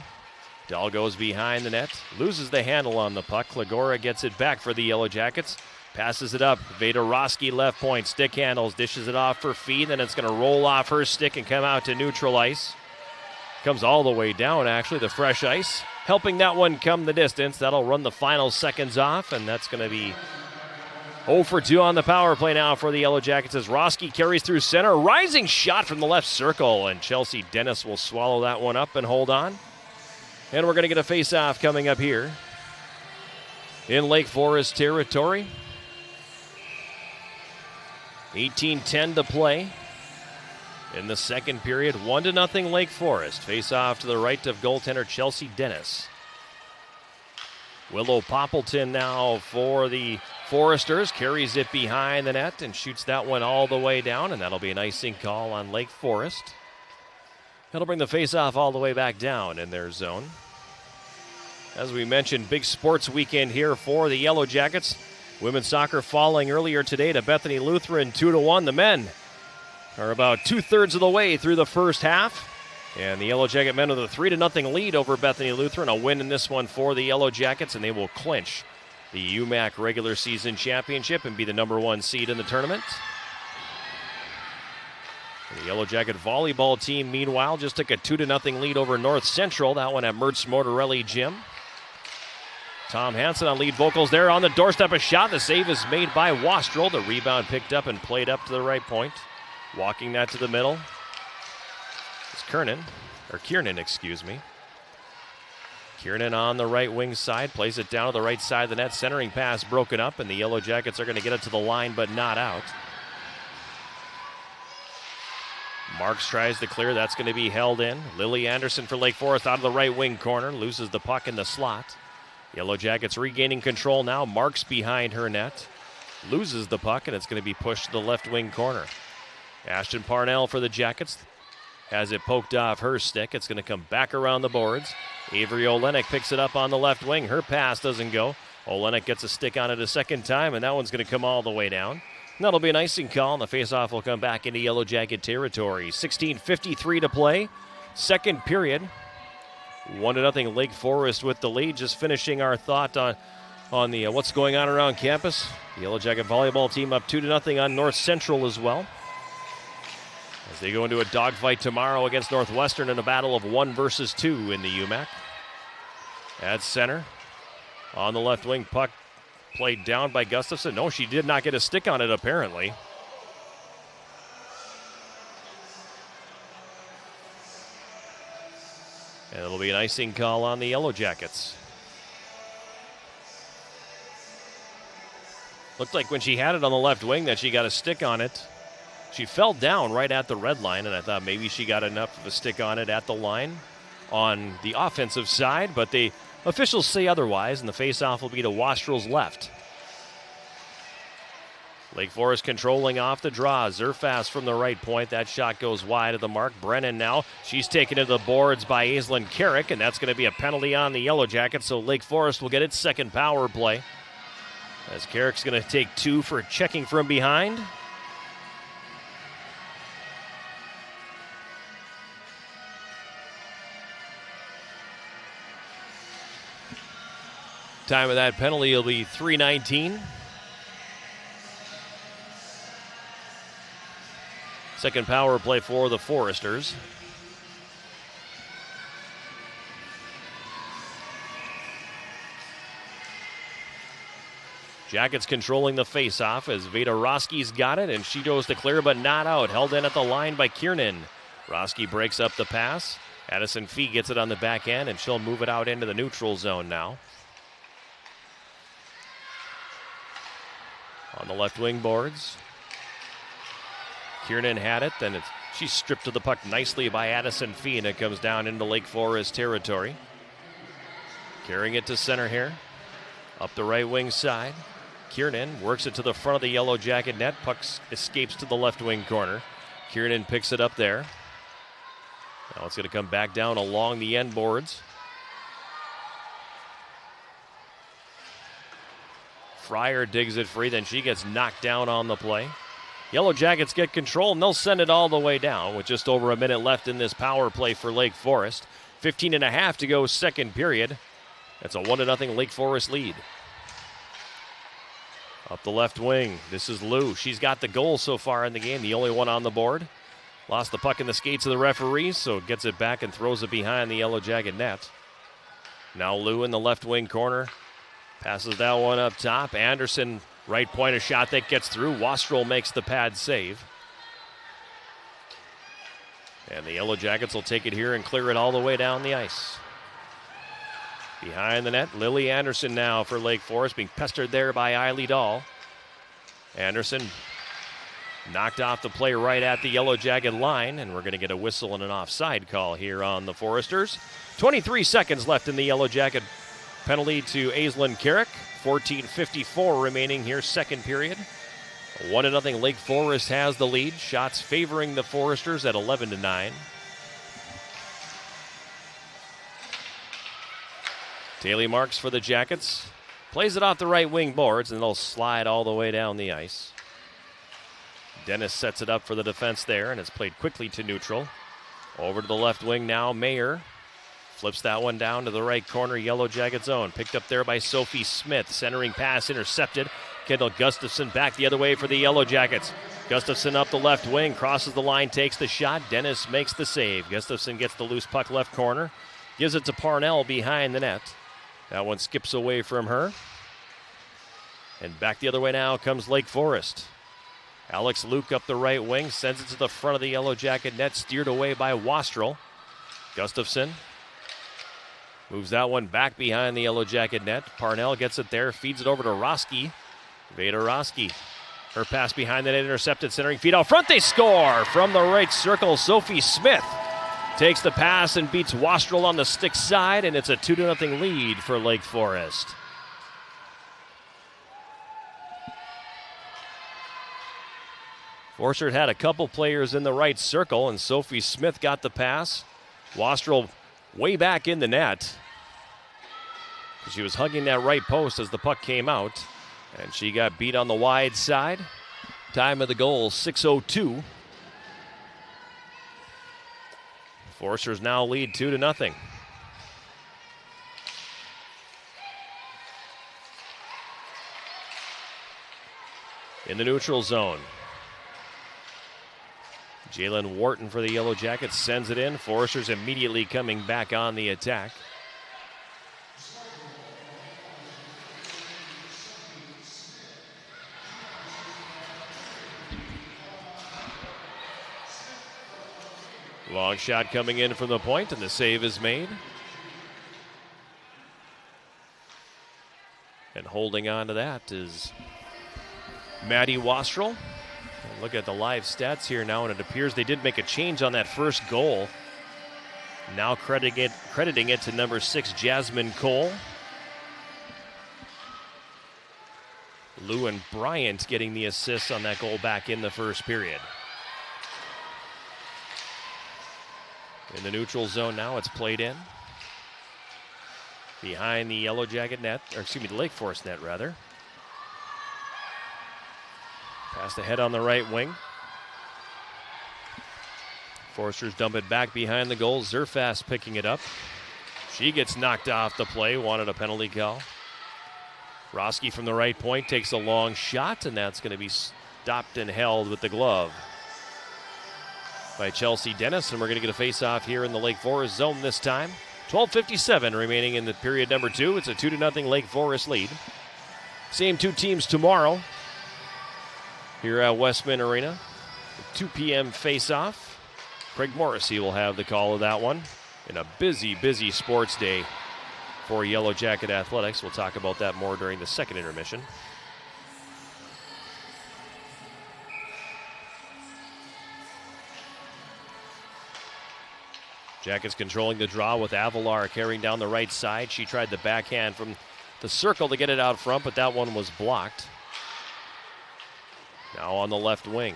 Dahl goes behind the net. Loses the handle on the puck. Klegora gets it back for the Yellow Jackets. Passes it up. Vaderowski left point. Stick handles. Dishes it off for Fee. Then it's going to roll off her stick and come out to neutral ice. Comes all the way down, actually, the fresh ice. Helping that one come the distance. That'll run the final seconds off, and that's going to be 0 for 2 on the power play now for the Yellow Jackets as Roski carries through center. Rising shot from the left circle, and Chelsea Dennis will swallow that one up and hold on. And we're going to get a face-off coming up here in Lake Forest territory. 18:10 to play. In the second period, 1-0 Lake Forest. Face off to the right of goaltender Chelsea Dennis. Willow Poppleton now for the Foresters. Carries it behind the net and shoots that one all the way down, and that'll be an icing call on Lake Forest. That'll bring the face-off all the way back down in their zone. As we mentioned, big sports weekend here for the Yellow Jackets. Women's soccer falling earlier today to Bethany Lutheran 2-1. The men are about 2/3 of the way through the first half. And the Yellow Jacket men with a 3-0 lead over Bethany Lutheran. A win in this one for the Yellow Jackets, and they will clinch the UMAC regular season championship and be the number 1 seed in the tournament. The Yellow Jacket volleyball team, meanwhile, just took a 2-0 lead over North Central. That one at Mertz Mortarelli Gym. Tom Hansen on lead vocals there on the doorstep. A shot. The save is made by Wastrel. The rebound picked up and played up to the right point. Walking that to the middle is Kiernan, excuse me. Kiernan on the right wing side, plays it down to the right side of the net. Centering pass broken up, and the Yellow Jackets are going to get it to the line, but not out. Marks tries to clear. That's going to be held in. Lily Anderson for Lake Forest out of the right wing corner. Loses the puck in the slot. Yellow Jackets regaining control now. Marks behind her net. Loses the puck, and it's going to be pushed to the left wing corner. Ashton Parnell for the Jackets. Has it poked off her stick. It's going to come back around the boards. Avery Olenek picks it up on the left wing. Her pass doesn't go. Olenek gets a stick on it a second time, and that one's going to come all the way down. And that'll be an icing call, and the faceoff will come back into Yellow Jacket territory. 16:53 to play. Second period. 1-0 Lake Forest with the lead. Just finishing our thought on the what's going on around campus. The Yellow Jacket volleyball team up 2-0 on North Central as well, as they go into a dogfight tomorrow against Northwestern in a battle of 1 versus 2 in the UMAC. At center, on the left wing, puck played down by Gustafson. No, she did not get a stick on it apparently. And it'll be an icing call on the Yellow Jackets. Looked like when she had it on the left wing that she got a stick on it. She fell down right at the red line, and I thought maybe she got enough of a stick on it at the line on the offensive side, but the officials say otherwise, and the faceoff will be to Wastrel's left. Lake Forest controlling off the draw. Zerfast from the right point. That shot goes wide of the mark. Brennan now. She's taken to the boards by Aislinn Carrick, and that's going to be a penalty on the Yellow Jackets, so Lake Forest will get its second power play, as Carrick's going to take 2 for checking from behind. Time of that penalty will be 3:19. Second power play for the Foresters. Jackets controlling the faceoff as Veda Roski's got it, and she goes to clear but not out. Held in at the line by Kiernan. Roski breaks up the pass. Addison Fee gets it on the back end, and she'll move it out into the neutral zone now. On the left wing boards, Kiernan had it, then she's stripped of the puck nicely by Addison Fee, and it comes down into Lake Forest territory. Carrying it to center here, up the right wing side. Kiernan works it to the front of the Yellow Jacket net. Puck escapes to the left wing corner. Kiernan picks it up there. Now it's going to come back down along the end boards. Fryer digs it free, then she gets knocked down on the play. Yellow Jackets get control, and they'll send it all the way down with just over a minute left in this power play for Lake Forest. 15.5 to go second period. That's a 1-0 Lake Forest lead. Up the left wing, this is Lou. She's got the goal so far in the game, the only one on the board. Lost the puck in the skates of the referees, so gets it back and throws it behind the Yellow Jacket net. Now Lou in the left wing corner. Passes that one up top. Anderson, right point, a shot that gets through. Wastrel makes the pad save. And the Yellow Jackets will take it here and clear it all the way down the ice. Behind the net, Lily Anderson now for Lake Forest, being pestered there by Eiley Dahl. Anderson knocked off the play right at the Yellow Jacket line, and we're going to get a whistle and an offside call here on the Foresters. 23 seconds left in the Yellow Jacket penalty to Aislinn Carrick. 14:54 remaining here, second period. 1-0 Lake Forest has the lead. Shots favoring the Foresters at 11-9. Taylor Marks for the Jackets. Plays it off the right wing boards, and they'll slide all the way down the ice. Dennis sets it up for the defense there, and it's played quickly to neutral. Over to the left wing now, Mayer. Flips that one down to the right corner, Yellow Jacket zone. Picked up there by Sophie Smith. Centering pass intercepted. Kendall Gustafson back the other way for the Yellow Jackets. Gustafson up the left wing, crosses the line, takes the shot. Dennis makes the save. Gustafson gets the loose puck left corner. Gives it to Parnell behind the net. That one skips away from her. And back the other way now comes Lake Forest. Alex Luke up the right wing, sends it to the front of the Yellow Jacket net, steered away by Wastrel. Gustafson moves that one back behind the Yellow Jacket net. Parnell gets it there, feeds it over to Roski. Veda Roski Her pass behind the net intercepted, centering feed out front. They score from the right circle. Sophie Smith takes the pass and beats Wastrel on the stick side, and it's a 2-0 lead for Lake Forest. Forster had a couple players in the right circle, and Sophie Smith got the pass. Wastrel way back in the net. She was hugging that right post as the puck came out, and she got beat on the wide side. Time of the goal, 6:02. Forsters now lead 2-0. In the neutral zone, Jalen Wharton for the Yellow Jackets sends it in. Foresters immediately coming back on the attack. Long shot coming in from the point, and the save is made. And holding on to that is Maddie Wastrel. Look at the live stats here now, and it appears they did make a change on that first goal. Now crediting it to number 6, Jasmine Cole. Lou and Bryant getting the assists on that goal back in the first period. In the neutral zone now, it's played in. Behind the Yellow Jacket net, or excuse me, the Lake Forest net rather. Passed ahead on the right wing. Forsters dump it back behind the goal. Zerfast picking it up. She gets knocked off the play, wanted a penalty call. Roski from the right point takes a long shot, and that's going to be stopped and held with the glove by Chelsea Dennis, and we're going to get a face-off here in the Lake Forest zone this time. 12:57 remaining in the period number 2. It's a 2-0 Lake Forest lead. Same two teams tomorrow here at Westman Arena. 2 p.m. face-off. Craig Morrissey will have the call of that one in a busy, busy sports day for Yellow Jacket Athletics. We'll talk about that more during the second intermission. Jackets controlling the draw with Avalar carrying down the right side. She tried the backhand from the circle to get it out front, but that one was blocked. Now on the left wing.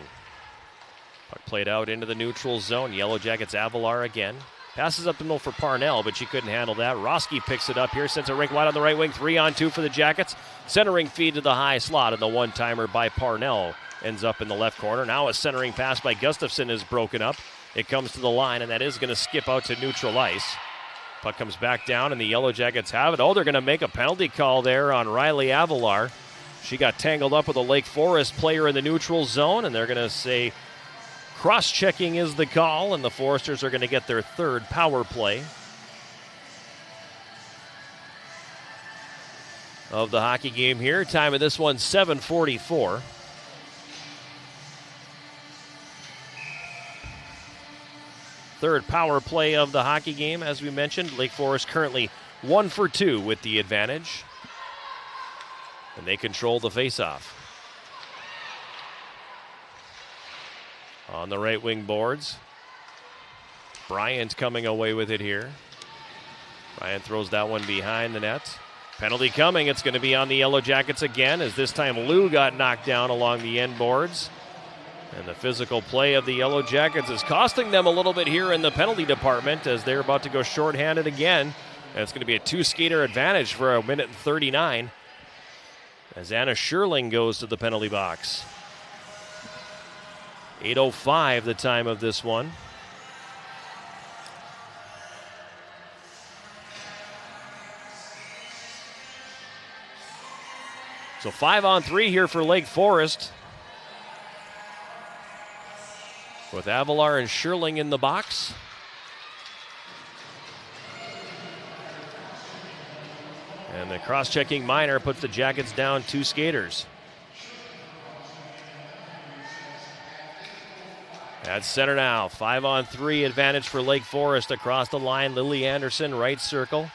Puck played out into the neutral zone. Yellow Jackets Avalar again. Passes up the middle for Parnell, but she couldn't handle that. Roski picks it up here, sends a rink wide on the right wing. 3-on-2 for the Jackets. Centering feed to the high slot, and the one-timer by Parnell ends up in the left corner. Now a centering pass by Gustafson is broken up. It comes to the line, and that is going to skip out to neutral ice. Puck comes back down, and the Yellow Jackets have it. Oh, they're going to make a penalty call there on Riley Avalar. She got tangled up with a Lake Forest player in the neutral zone, and they're going to say cross-checking is the call, and the Foresters are going to get their third power play of the hockey game here. Time of this one, 7:44. Third power play of the hockey game, as we mentioned. Lake Forest currently 1 for 2 with the advantage. And they control the faceoff. On the right wing boards. Bryant coming away with it here. Bryant throws that one behind the net. Penalty coming. It's going to be on the Yellow Jackets again, as this time Lou got knocked down along the end boards. And the physical play of the Yellow Jackets is costing them a little bit here in the penalty department, as they're about to go shorthanded again. And it's going to be a 2-skater advantage for 1:39 as Anna Scherling goes to the penalty box. 8:05 the time of this one. So 5-on-3 here for Lake Forest, with Avalar and Scherling in the box. And the cross-checking minor puts the Jackets down 2 skaters. At center now, 5-on-3 advantage for Lake Forest across the line. Lily Anderson, right circle.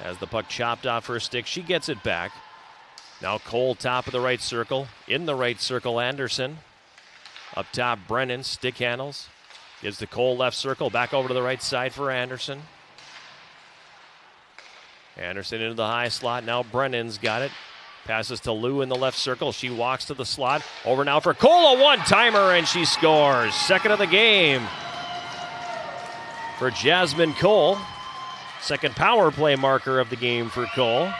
As the puck chopped off her stick, she gets it back. Now Cole, top of the right circle. In the right circle, Anderson. Up top, Brennan, stick handles. Gives to Cole, left circle. Back over to the right side for Anderson. Anderson into the high slot. Now Brennan's got it. Passes to Lou in the left circle. She walks to the slot. Over now for Cole, a one-timer, and she scores. Second of the game for Jasmine Cole. Second power play marker of the game for Cole.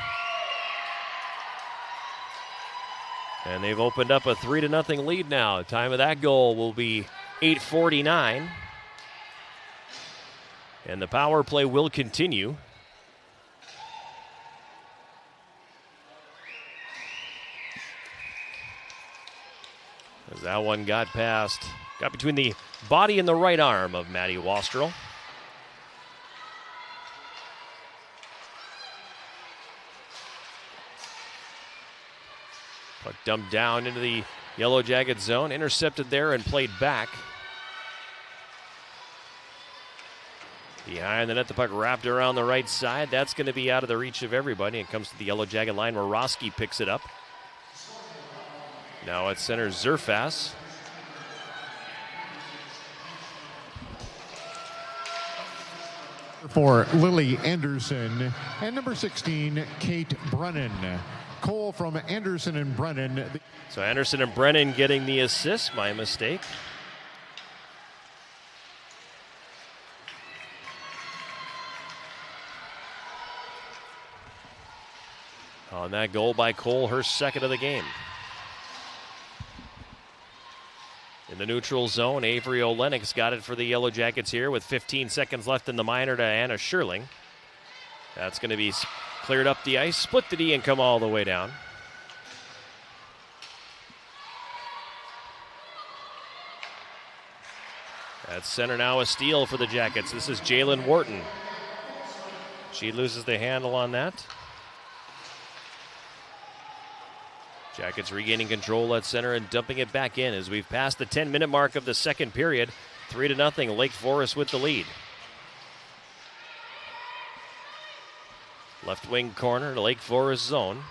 And they've opened up a 3-0 lead now. The time of that goal will be 8:49. And the power play will continue. As that one got between the body and the right arm of Maddie Wastrel. Puck dumped down into the Yellow Jacket zone, intercepted there and played back. Behind the net, the puck wrapped around the right side. That's going to be out of the reach of everybody. It comes to the Yellow Jacket line where Roski picks it up. Now at center, Zerfas. For Lily Anderson and number 16, Kate Brennan. Cole from Anderson and Brennan. So Anderson and Brennan getting the assist. My mistake. On that goal by Cole, her second of the game. In the neutral zone, Avery Olenek got it for the Yellow Jackets here with 15 seconds left in the minor to Anna Scherling. That's going to be cleared up the ice, split the D and come all the way down. At center now, a steal for the Jackets. This is Jalen Wharton. She loses the handle on that. Jackets regaining control at center and dumping it back in as we've passed the 10-minute mark of the second period. 3-0, Lake Forest with the lead. Left wing corner to Lake Forest zone.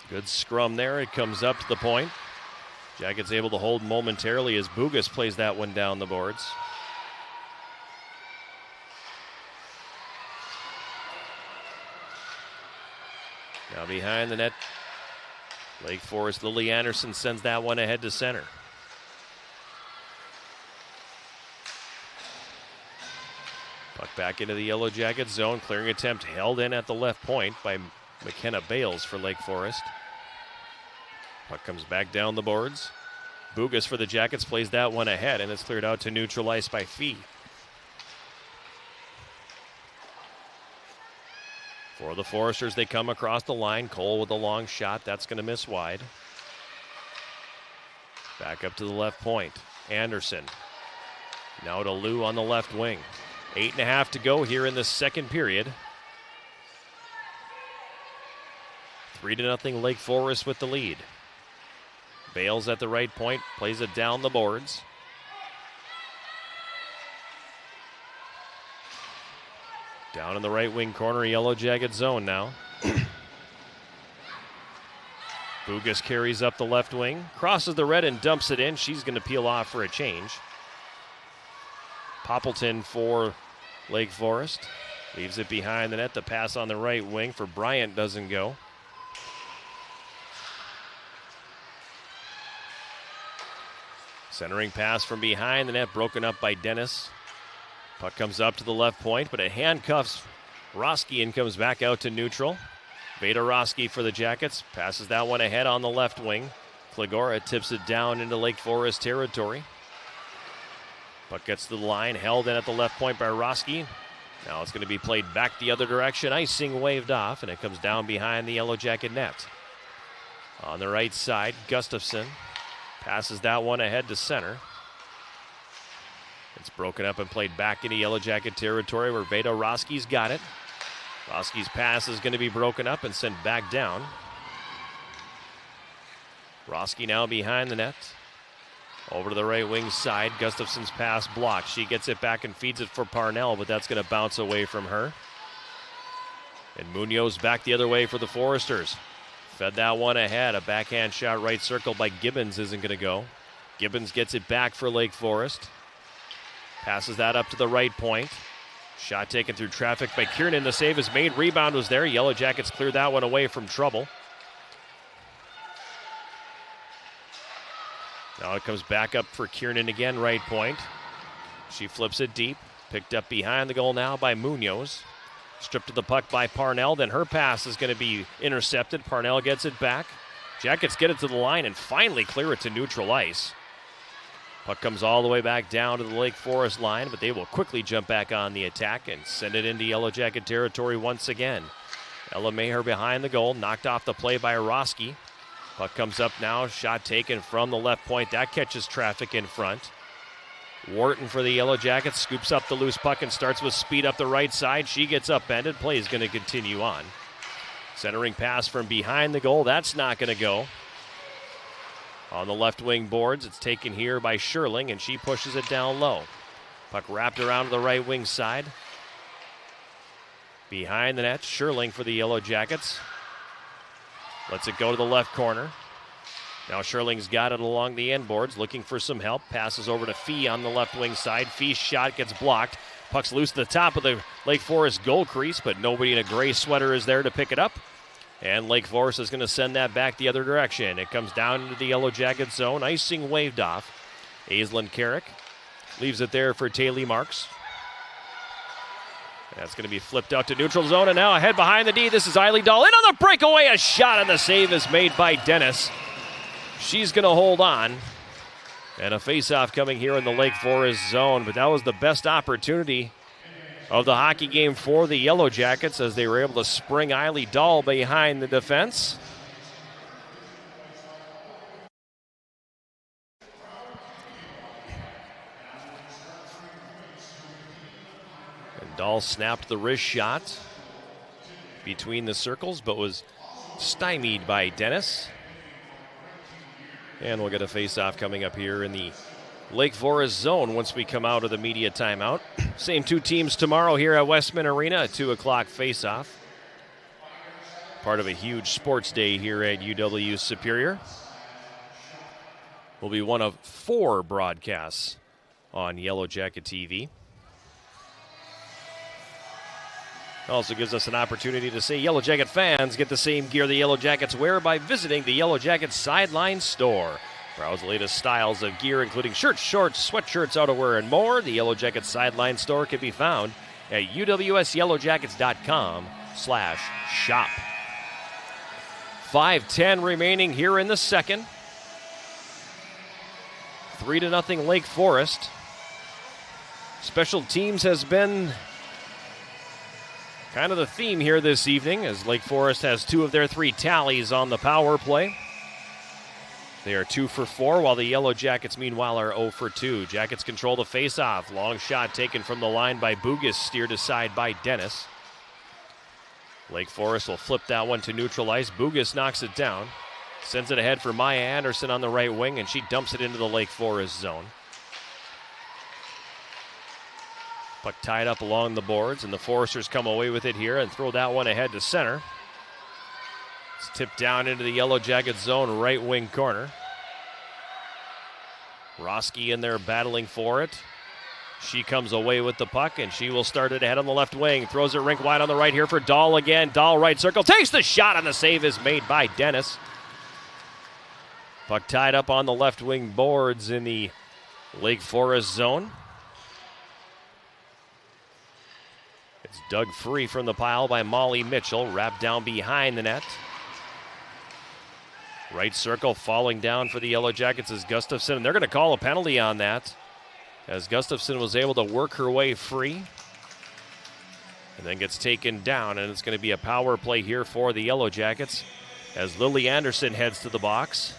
Good scrum there. It comes up to the point. Jackets able to hold momentarily as Bugas plays that one down the boards. Now behind the net, Lake Forest, Lily Anderson sends that one ahead to center. Puck back into the Yellow Jacket zone. Clearing attempt held in at the left point by McKenna Bales for Lake Forest. Puck comes back down the boards. Bugas for the Jackets plays that one ahead, and it's cleared out to neutral ice by Fee. For the Foresters, they come across the line. Cole with a long shot. That's going to miss wide. Back up to the left point. Anderson. Now to Lou on the left wing. 8.5 to go here in the second period. 3-0 Lake Forest with the lead. Bales at the right point. Plays it down the boards. Down in the right wing corner, Yellow Jacket zone now. Bugas carries up the left wing, crosses the red and dumps it in. She's going to peel off for a change. Poppleton for Lake Forest. Leaves it behind the net. The pass on the right wing for Bryant doesn't go. Centering pass from behind the net, broken up by Dennis. Puck comes up to the left point, but it handcuffs Roski and comes back out to neutral. Veda Roski for the Jackets. Passes that one ahead on the left wing. Kligora tips it down into Lake Forest territory. Puck gets to the line, held in at the left point by Roski. Now it's going to be played back the other direction. Icing waved off, and it comes down behind the Yellow Jacket net. On the right side, Gustafson passes that one ahead to center. It's broken up and played back into Yellow Jacket territory where Veda Roski's got it. Roski's pass is going to be broken up and sent back down. Roski now behind the net. Over to the right wing side. Gustafson's pass blocked. She gets it back and feeds it for Parnell, but that's going to bounce away from her. And Munoz back the other way for the Foresters. Fed that one ahead. A backhand shot right circle by Gibbons isn't going to go. Gibbons gets it back for Lake Forest. Passes that up to the right point. Shot taken through traffic by Kiernan. The save is made. Rebound was there. Yellow Jackets cleared that one away from trouble. Now it comes back up for Kiernan again, right point. She flips it deep. Picked up behind the goal now by Munoz. Stripped to the puck by Parnell. Then her pass is going to be intercepted. Parnell gets it back. Jackets get it to the line and finally clear it to neutral ice. Puck comes all the way back down to the Lake Forest line, but they will quickly jump back on the attack and send it into Yellow Jacket territory once again. Ella Maher behind the goal, knocked off the play by Roski. Puck comes up now, shot taken from the left point. That catches traffic in front. Wharton for the Yellow Jackets scoops up the loose puck and starts with speed up the right side. She gets upended. Play is going to continue on. Centering pass from behind the goal. That's not going to go. On the left wing boards, it's taken here by Sherling, and she pushes it down low. Puck wrapped around to the right wing side. Behind the net, Sherling for the Yellow Jackets. Lets it go to the left corner. Now Sherling's got it along the end boards, looking for some help. Passes over to Fee on the left wing side. Fee's shot gets blocked. Puck's loose to the top of the Lake Forest goal crease, but nobody in a gray sweater is there to pick it up. And Lake Forest is going to send that back the other direction. It comes down into the Yellow Jacket zone. Icing waved off. Aislinn Carrick leaves it there for Taylor Marks. That's going to be flipped out to neutral zone, and now ahead behind the D. This is Eiley Dahl in on the breakaway. A shot, and the save is made by Dennis. She's going to hold on. And a face-off coming here in the Lake Forest zone, but that was the best opportunity of the hockey game for the Yellow Jackets as they were able to spring Eiley Dahl behind the defense. And Dahl snapped the wrist shot between the circles, but was stymied by Dennis. And we'll get a face-off coming up here in the Lake Forest zone once we come out of the media timeout. Same two teams tomorrow here at Westman Arena, a 2 o'clock face-off. Part of a huge sports day here at UW Superior. Will be one of 4 broadcasts on Yellow Jacket TV. Also gives us an opportunity to say Yellow Jacket fans get the same gear the Yellow Jackets wear by visiting the Yellow Jacket Sideline store. Browse the latest styles of gear, including shirts, shorts, sweatshirts, outerwear, and more. The Yellow Jacket Sideline store can be found at uwsyellowjackets.com/shop. 5:10 remaining here in the second. 3-0 Lake Forest. Special teams has been kind of the theme here this evening as Lake Forest has 2 of their 3 tallies on the power play. They are 2 for 4, while the Yellow Jackets, meanwhile, are 0 for 2. Jackets control the face-off. Long shot taken from the line by Bugas, steered aside by Dennis. Lake Forest will flip that one to neutral ice. Bugas knocks it down. Sends it ahead for Maya Anderson on the right wing, and she dumps it into the Lake Forest zone. Puck tied up along the boards, and the Foresters come away with it here and throw that one ahead to center. It's tipped down into the Yellow Jacket zone, right wing corner. Roski in there battling for it. She comes away with the puck, and she will start it ahead on the left wing. Throws it rink wide on the right here for Dahl again. Dahl right circle, takes the shot, and the save is made by Dennis. Puck tied up on the left wing boards in the Lake Forest zone. It's dug free from the pile by Molly Mitchell, wrapped down behind the net. Right circle falling down for the Yellow Jackets is Gustafson, and they're going to call a penalty on that as Gustafson was able to work her way free and then gets taken down, and it's going to be a power play here for the Yellow Jackets as Lily Anderson heads to the box.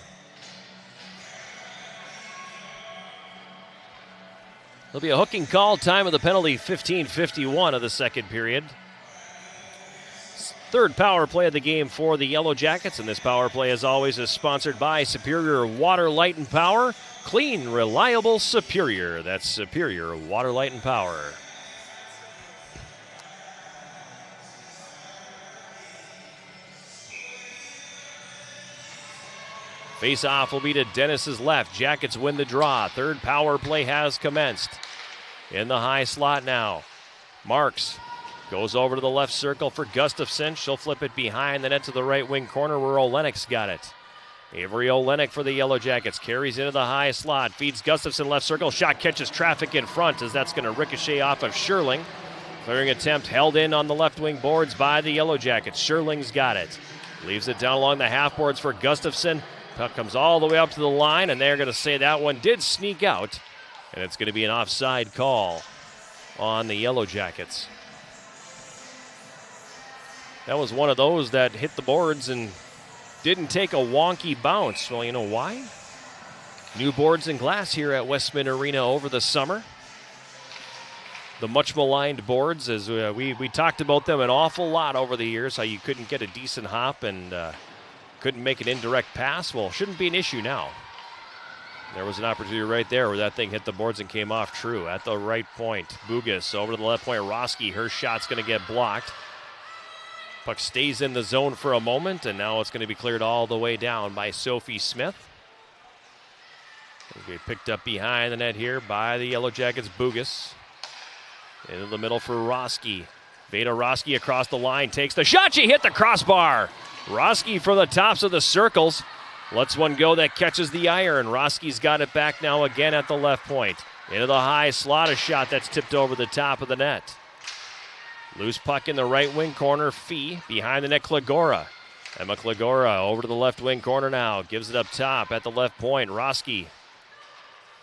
There'll be a hooking call. Time of the penalty, 15:51 of the second period. Third power play of the game for the Yellow Jackets, and this power play, as always, is sponsored by Superior Water, Light, and Power. Clean, reliable, superior. That's Superior Water, Light, and Power. Face-off will be to Dennis's left. Jackets win the draw. Third power play has commenced. In the high slot now. Marks goes over to the left circle for Gustafson. She'll flip it behind the net to the right wing corner where Olenik's got it. Avery Olenik for the Yellow Jackets. Carries into the high slot. Feeds Gustafson left circle. Shot catches traffic in front as that's going to ricochet off of Sherling. Clearing attempt held in on the left wing boards by the Yellow Jackets. Sherling's got it. Leaves it down along the half boards for Gustafson. Puck comes all the way up to the line, and they're going to say that one did sneak out. And it's going to be an offside call on the Yellow Jackets. That was one of those that hit the boards and didn't take a wonky bounce. Well, you know why? New boards and glass here at Westman Arena over the summer. The much maligned boards, as we talked about them an awful lot over the years, how you couldn't get a decent hop and couldn't make an indirect pass. Well, shouldn't be an issue now. There was an opportunity right there where that thing hit the boards and came off true at the right point. Bugas over to the left point. Roski, her shot's going to get blocked. Puck stays in the zone for a moment, and now it's going to be cleared all the way down by Sophie Smith. It'll be picked up behind the net here by the Yellow Jackets. Bugas into the middle for Roski. Veda Roski across the line takes the shot. She hit the crossbar. Roski from the tops of the circles. Lets one go that catches the iron. Roski's got it back now again at the left point. Into the high slot, a shot that's tipped over the top of the net. Loose puck in the right wing corner. Fee behind the net, Klagora. Emma Klagora over to the left wing corner now. Gives it up top at the left point. Roski.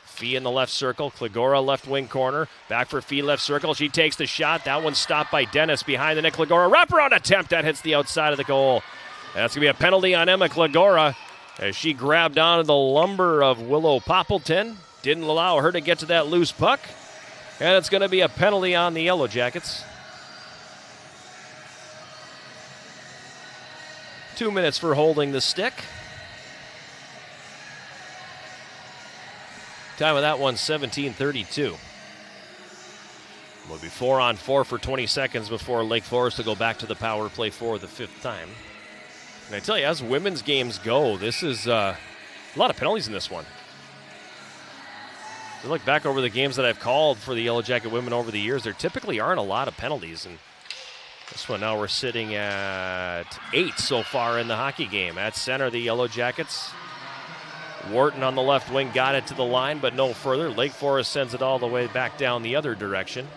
Fee in the left circle. Klagora left wing corner. Back for Fee left circle. She takes the shot. That one's stopped by Dennis behind the net. Klagora wraparound attempt that hits the outside of the goal. That's going to be a penalty on Emma Klagora as she grabbed onto the lumber of Willow Poppleton. Didn't allow her to get to that loose puck. And it's going to be a penalty on the Yellow Jackets. 2 minutes for holding the stick. Time of that one, 17:32. We'll be 4-on-4 for 20 seconds before Lake Forest will go back to the power play for the fifth time. And I tell you, as women's games go, this is a lot of penalties in this one. If you look back over the games that I've called for the Yellow Jacket women over the years, there typically aren't a lot of penalties. And this one now we're sitting at 8 so far in the hockey game. At center, the Yellow Jackets. Wharton on the left wing got it to the line, but no further. Lake Forest sends it all the way back down the other direction.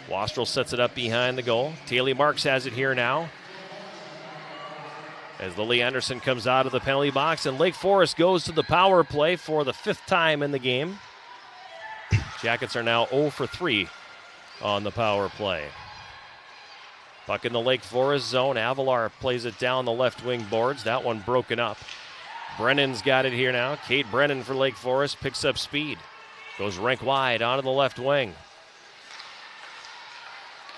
Wastrel sets it up behind the goal. Taylor Marks has it here now. As Lily Anderson comes out of the penalty box, and Lake Forest goes to the power play for the fifth time in the game. Jackets are now 0 for 3 on the power play. Puck in the Lake Forest zone. Avalar plays it down the left wing boards. That one broken up. Brennan's got it here now. Kate Brennan for Lake Forest picks up speed. Goes rink wide onto the left wing.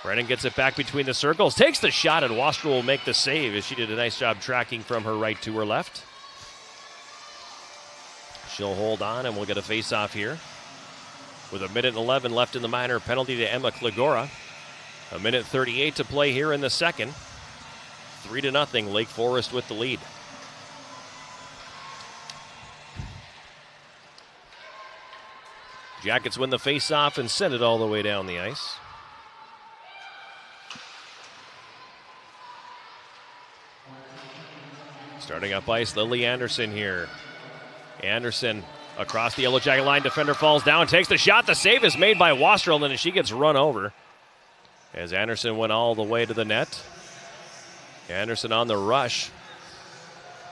Brennan gets it back between the circles. Takes the shot, and Wastrel will make the save as she did a nice job tracking from her right to her left. She'll hold on, and we'll get a face-off here. With 1:11 left in the minor, penalty to Emma Klagora. 1:38 to play here in the second. 3-0, Lake Forest with the lead. Jackets win the face-off and send it all the way down the ice. Starting up ice, Lily Anderson here. Anderson across the Yellow Jacket line. Defender falls down, takes the shot. The save is made by Wastrel, and then she gets run over as Anderson went all the way to the net. Anderson on the rush.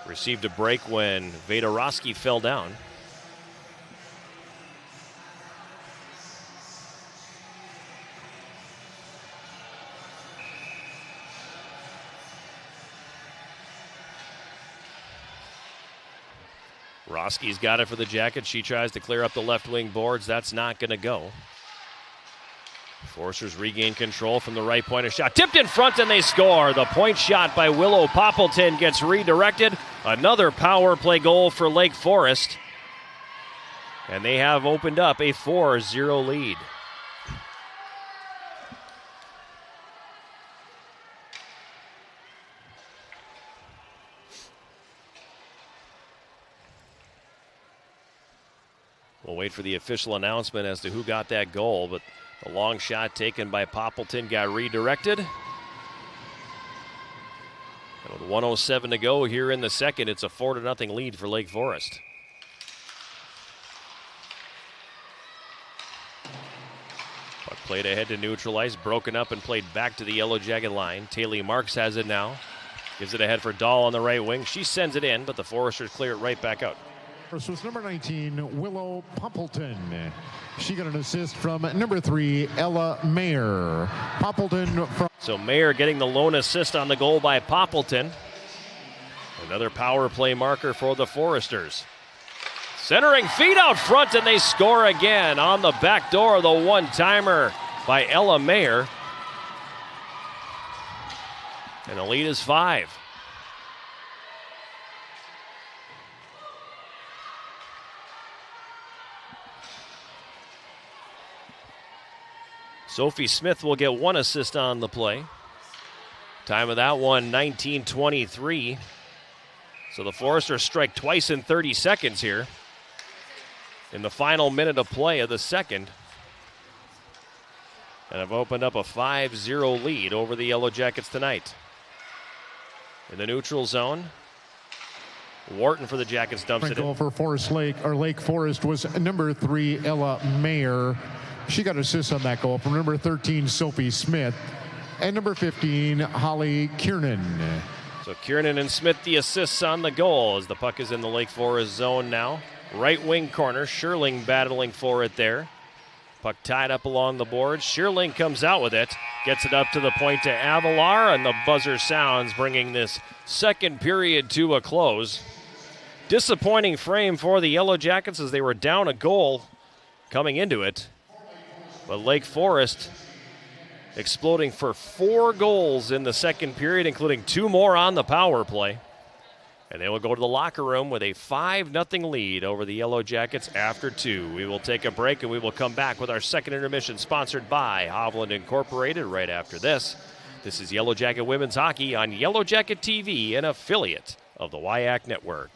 Received a break when Veda Roski fell down. Roski's got it for the Jackets. She tries to clear up the left wing boards. That's not going to go. Forcers regain control from the right point. A shot tipped in front, and they score. The point shot by Willow Poppleton gets redirected. Another power play goal for Lake Forest. And they have opened up a 4-0 lead. We'll wait for the official announcement as to who got that goal, but the long shot taken by Poppleton got redirected. And with 1:07 to go here in the second, it's a 4-0 lead for Lake Forest. Puck played ahead to neutral ice, broken up and played back to the Yellow Jacket line. Taylor Marks has it now. Gives it ahead for Dahl on the right wing. She sends it in, but the Foresters clear it right back out. This was number 19, Willow Poppleton. She got an assist from number 3, Ella Mayer. Poppleton from... So Mayer getting the lone assist on the goal by Poppleton. Another power play marker for the Foresters. Centering feed out front, and they score again on the back door. The one-timer by Ella Mayer. And the lead is 5. Sophie Smith will get 1 assist on the play. Time of that one, 19:23. So the Foresters strike twice in 30 seconds here in the final minute of play of the second. And have opened up a 5-0 lead over the Yellow Jackets tonight. In the neutral zone, Wharton for the Jackets dumps it in. Goal for Forest Lake, or Lake Forest, was number 3, Ella Mayer. She got assists on that goal from number 13, Sophie Smith, and number 15, Holly Kiernan. So Kiernan and Smith the assists on the goal as the puck is in the Lake Forest zone now. Right wing corner, Scherling battling for it there. Puck tied up along the boards. Scherling comes out with it, gets it up to the point to Avalar, and the buzzer sounds, bringing this second period to a close. Disappointing frame for the Yellow Jackets as they were down a goal coming into it. But Lake Forest exploding for 4 goals in the second period, including 2 more on the power play. And they will go to the locker room with a 5-0 lead over the Yellow Jackets after 2. We will take a break and we will come back with our second intermission, sponsored by Hovland Incorporated right after this. This is Yellow Jacket Women's Hockey on Yellow Jacket TV, an affiliate of the WIAC Network.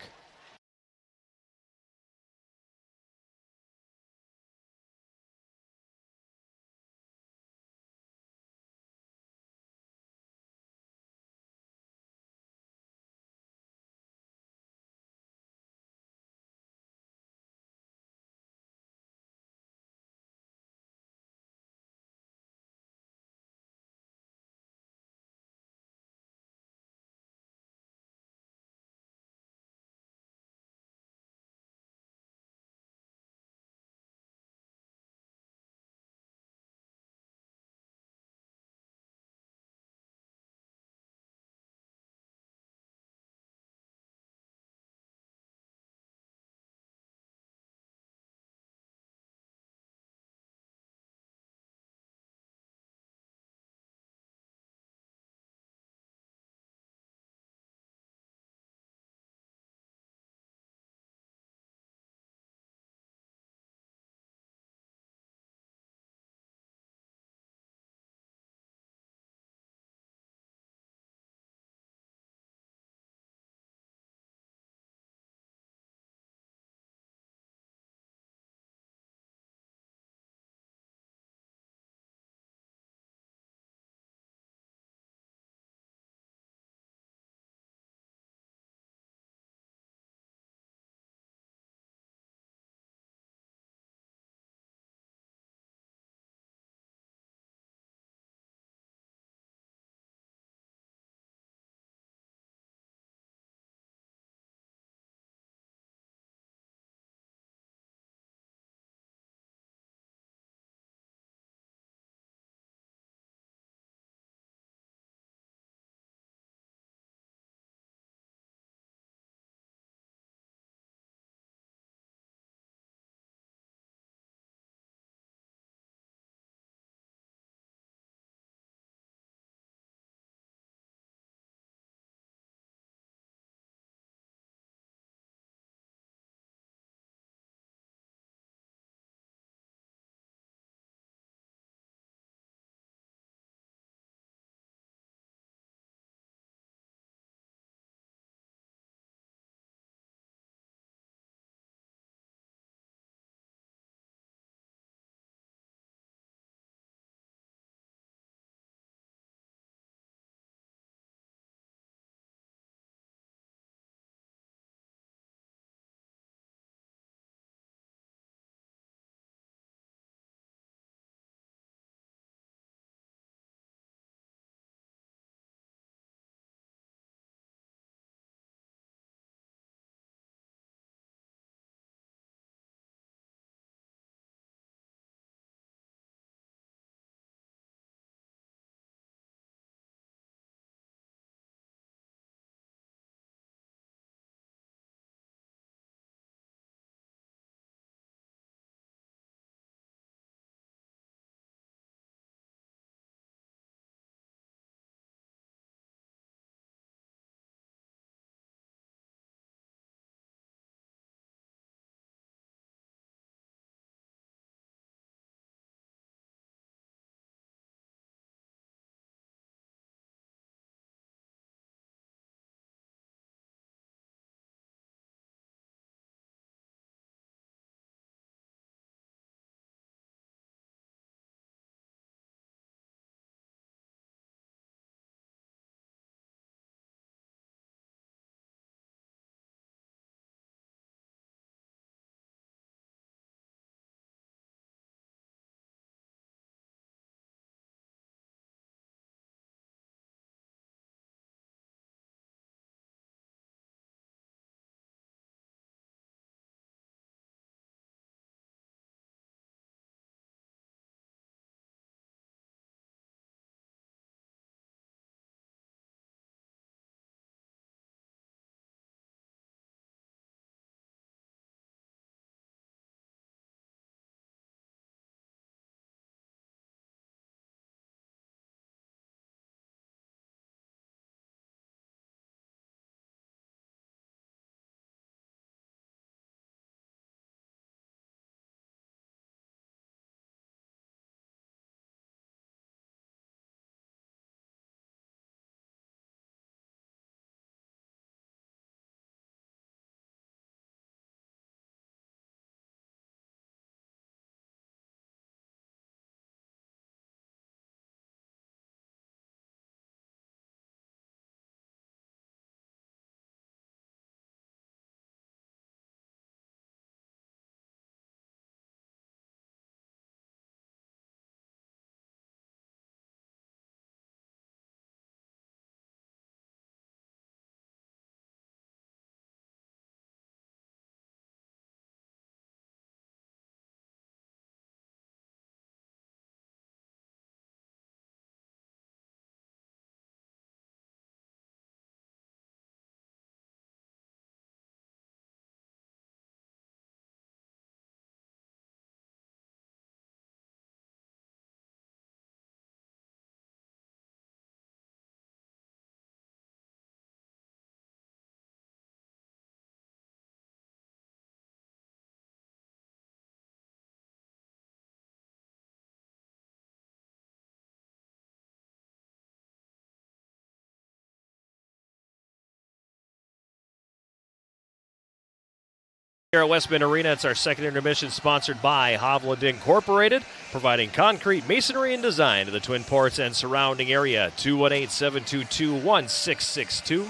Here at Westman Arena, it's our second intermission, sponsored by Hovland Incorporated, providing concrete, masonry, and design to the Twin Ports and surrounding area. 218-722-1662.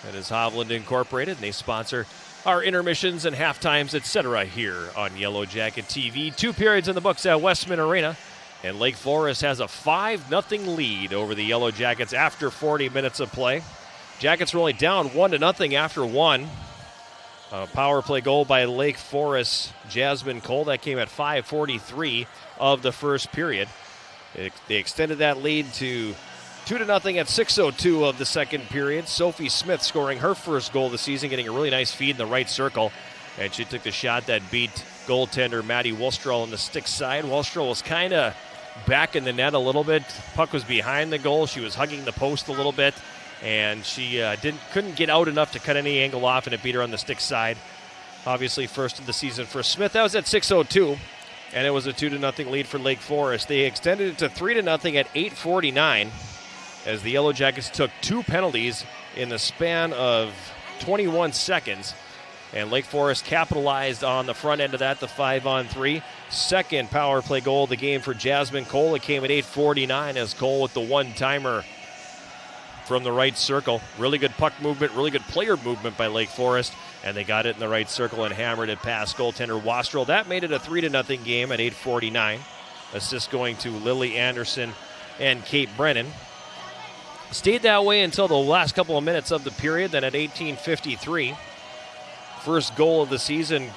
That is Hovland Incorporated, and they sponsor our intermissions and halftimes, etc. here on Yellow Jacket TV. 2 periods in the books at Westman Arena, and Lake Forest has a 5-0 lead over the Yellow Jackets after 40 minutes of play. Jackets were only down 1-0 after 1. A power play goal by Lake Forest, Jasmine Cole. That came at 5:43 of the first period. They extended that lead to 2-0 at 6:02 of the second period. Sophie Smith scoring her first goal of the season, getting a really nice feed in the right circle. And she took the shot that beat goaltender Maddie Wolstrel on the stick side. Wolstrel was kind of back in the net a little bit. Puck was behind the goal. She was hugging the post a little bit. And she couldn't get out enough to cut any angle off, and it beat her on the stick side. Obviously, first of the season for Smith. That was at 6:02, and it was a 2-0 lead for Lake Forest. They extended it to 3-0 at 8:49, as the Yellow Jackets took 2 penalties in the span of 21 seconds. And Lake Forest capitalized on the front end of that, the 5-on-3. Second power play goal of the game for Jasmine Cole. It came at 8:49 as Cole with the one-timer from the right circle. Really good puck movement, really good player movement by Lake Forest, and they got it in the right circle and hammered it past goaltender Wastrel. That made it a 3-0 game at 8:49. Assist going to Lily Anderson and Kate Brennan. Stayed that way until the last couple of minutes of the period. Then at 18:53, first goal of the season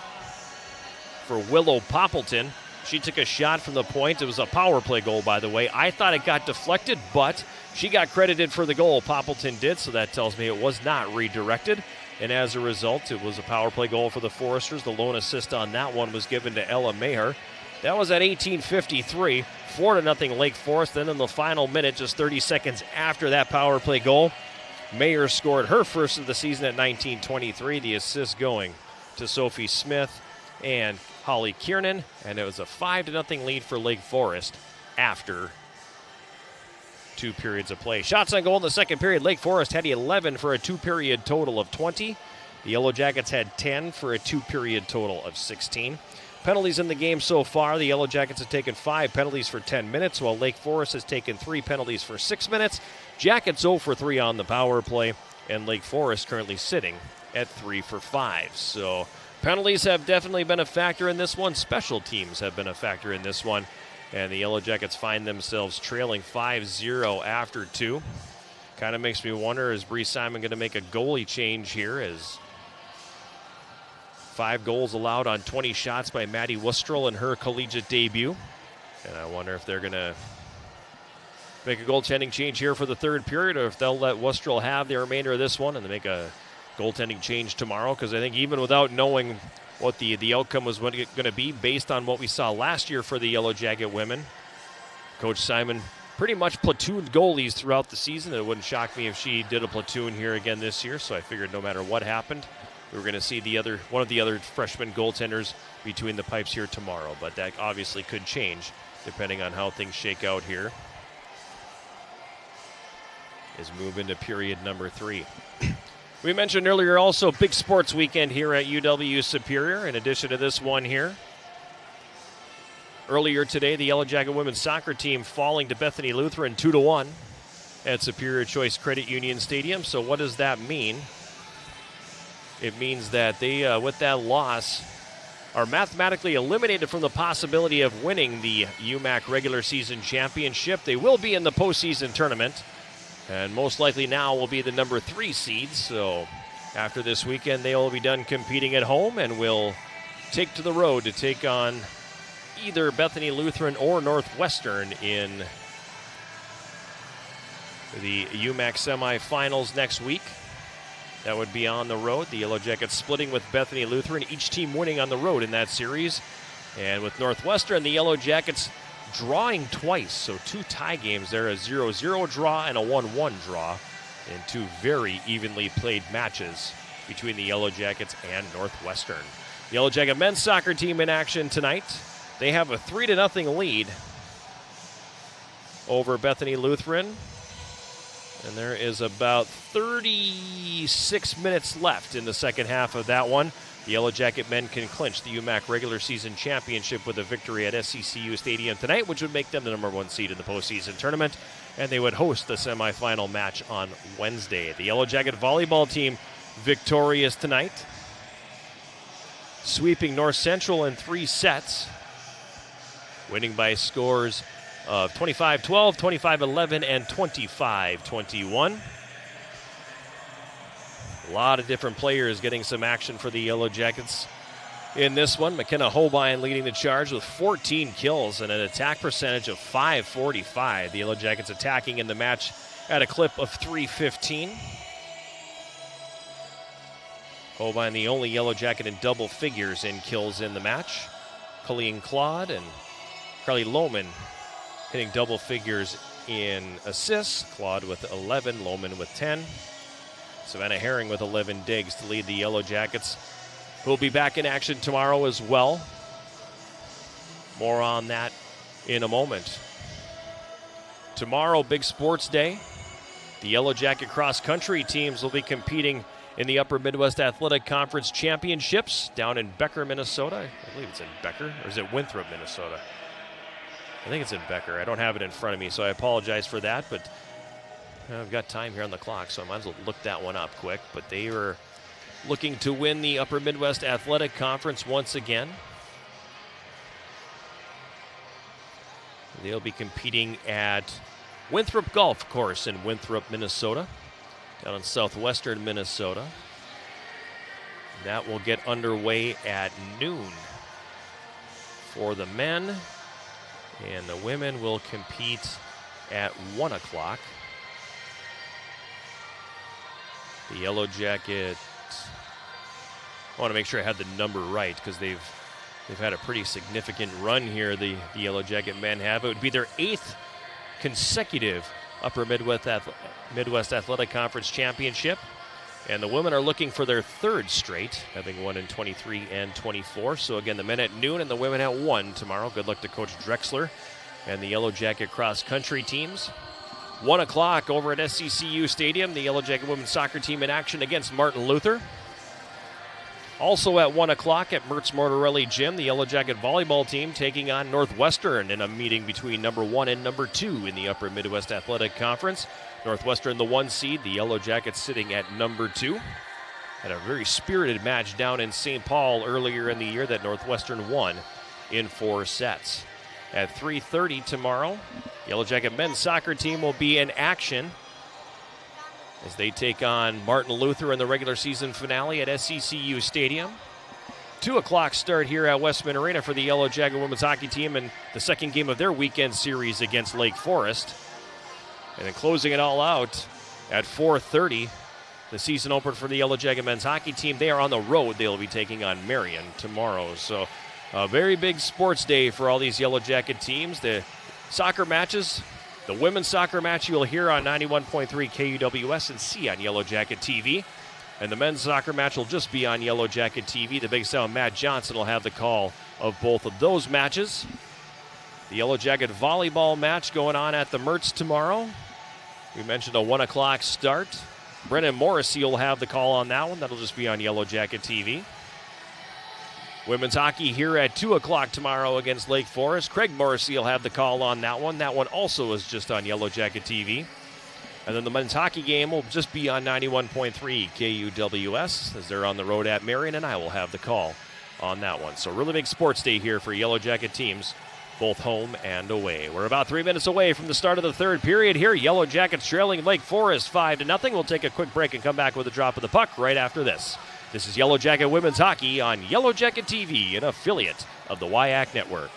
for Willow Poppleton. She took a shot from the point. It was a power play goal, by the way. I thought it got deflected, but she got credited for the goal. Poppleton did, so that tells me it was not redirected. And as a result, it was a power play goal for the Foresters. The lone assist on that one was given to Ella Maher. That was at 18:53, 4-0 Lake Forest. Then in the final minute, just 30 seconds after that power play goal, Maher scored her first of the season at 19:23. The assist going to Sophie Smith and Holly Kiernan, and it was a 5-0 lead for Lake Forest after 2 periods of play. Shots on goal in the second period. Lake Forest had 11 for a 2-period total of 20. The Yellow Jackets had 10 for a 2-period total of 16. Penalties in the game so far. The Yellow Jackets have taken 5 penalties for 10 minutes, while Lake Forest has taken 3 penalties for 6 minutes. Jackets 0 for 3 on the power play, and Lake Forest currently sitting at 3 for 5. So penalties have definitely been a factor in this one. Special teams have been a factor in this one. And the Yellow Jackets find themselves trailing 5-0 after 2. Kind of makes me wonder, is Bree Simon going to make a goalie change here, as 5 goals allowed on 20 shots by Maddie Wustrel in her collegiate debut. And I wonder if they're going to make a goaltending change here for the third period, or if they'll let Wustrel have the remainder of this one and then make a goaltending change tomorrow. Because I think even without knowing what the outcome was going to be based on what we saw last year for the Yellow Jacket women, Coach Simon pretty much platooned goalies throughout the season. It wouldn't shock me if she did a platoon here again this year, so I figured no matter what happened, we were going to see one of the other freshman goaltenders between the pipes here tomorrow. But that obviously could change depending on how things shake out here as we move into period number 3. We mentioned earlier also big sports weekend here at UW Superior in addition to this one here. Earlier today, the Yellow Jacket women's soccer team falling to Bethany Lutheran 2-1 at Superior Choice Credit Union Stadium. So what does that mean? It means that they, with that loss, are mathematically eliminated from the possibility of winning the UMAC regular season championship. They will be in the postseason tournament, and most likely now will be the number 3 seeds. So after this weekend, they will be done competing at home and will take to the road to take on either Bethany Lutheran or Northwestern in the UMAC semifinals next week. That would be on the road. The Yellow Jackets splitting with Bethany Lutheran, each team winning on the road in that series. And with Northwestern, the Yellow Jackets drawing twice, so 2 tie games there, a 0-0 draw and a 1-1 draw in 2 very evenly played matches between the Yellow Jackets and Northwestern. The Yellow Jacket men's soccer team in action tonight. They have a 3-0 lead over Bethany Lutheran. And there is about 36 minutes left in the second half of that one. The Yellow Jacket men can clinch the UMAC regular season championship with a victory at SCCU Stadium tonight, which would make them the number 1 seed in the postseason tournament. And they would host the semifinal match on Wednesday. The Yellow Jacket volleyball team victorious tonight, sweeping North Central in 3 sets, winning by scores of 25-12, 25-11, and 25-21. A lot of different players getting some action for the Yellow Jackets in this one. McKenna Holbein leading the charge with 14 kills and an attack percentage of .545. The Yellow Jackets attacking in the match at a clip of .315. Holbein the only Yellow Jacket in double figures in kills in the match. Colleen Claude and Carly Lohman hitting double figures in assists. Claude with 11, Lohman with 10. Savannah Herring with 11 digs to lead the Yellow Jackets, who will be back in action tomorrow as well. More on that in a moment. Tomorrow, big sports day. The Yellow Jacket cross-country teams will be competing in the Upper Midwest Athletic Conference Championships down in Becker, Minnesota. I believe it's in Becker, or is it Winthrop, Minnesota? I think it's in Becker. I don't have it in front of me, so I apologize for that, but I've got time here on the clock, so I might as well look that one up quick. But they are looking to win the Upper Midwest Athletic Conference once again. They'll be competing at Winthrop Golf Course in Winthrop, Minnesota, down in southwestern Minnesota. That will get underway at noon for the men, and the women will compete at 1 o'clock. The Yellow Jacket, I want to make sure I had the number right because they've had a pretty significant run here, the Yellow Jacket men have. It would be their 8th consecutive Upper Midwest Athletic Conference championship. And the women are looking for their 3rd straight, having won in 23 and 24. So again, the men at noon and the women at 1 tomorrow. Good luck to Coach Drexler and the Yellow Jacket cross-country teams. 1 o'clock over at SCCU Stadium, the Yellow Jacket women's soccer team in action against Martin Luther. Also at 1 o'clock at Mertz Mortarelli Gym, the Yellow Jacket volleyball team taking on Northwestern in a meeting between number 1 and number 2 in the Upper Midwest Athletic Conference. Northwestern the 1 seed, the Yellow Jackets sitting at number 2. Had a very spirited match down in St. Paul earlier in the year that Northwestern won in 4 sets. At 3:30 tomorrow, Yellow Jacket men's soccer team will be in action as they take on Martin Luther in the regular season finale at SCCU Stadium. 2 o'clock start here at Westman Arena for the Yellow Jacket women's hockey team in the second game of their weekend series against Lake Forest. And then closing it all out at 4:30, the season opener for the Yellow Jacket men's hockey team. They are on the road. They'll be taking on Marion tomorrow. So a very big sports day for all these Yellow Jacket teams. The soccer matches, the women's soccer match you'll hear on 91.3 KUWS and see on Yellow Jacket TV. And the men's soccer match will just be on Yellow Jacket TV. The big sound Matt Johnson will have the call of both of those matches. The Yellow Jacket volleyball match going on at the Mertz tomorrow. We mentioned a 1 o'clock start. Brennan Morrissey will have the call on that one. That'll just be on Yellow Jacket TV. Women's hockey here at 2 o'clock tomorrow against Lake Forest. Craig Morrissey will have the call on that one. That one also is just on Yellow Jacket TV. And then the men's hockey game will just be on 91.3 KUWS as they're on the road at Marion, and I will have the call on that one. So really big sports day here for Yellow Jacket teams, both home and away. We're about 3 minutes away from the start of the third period here. Yellow Jackets trailing Lake Forest 5-0. We'll take a quick break and come back with a drop of the puck right after this. This is Yellow Jacket Women's Hockey on Yellow Jacket TV, an affiliate of the WIAC Network.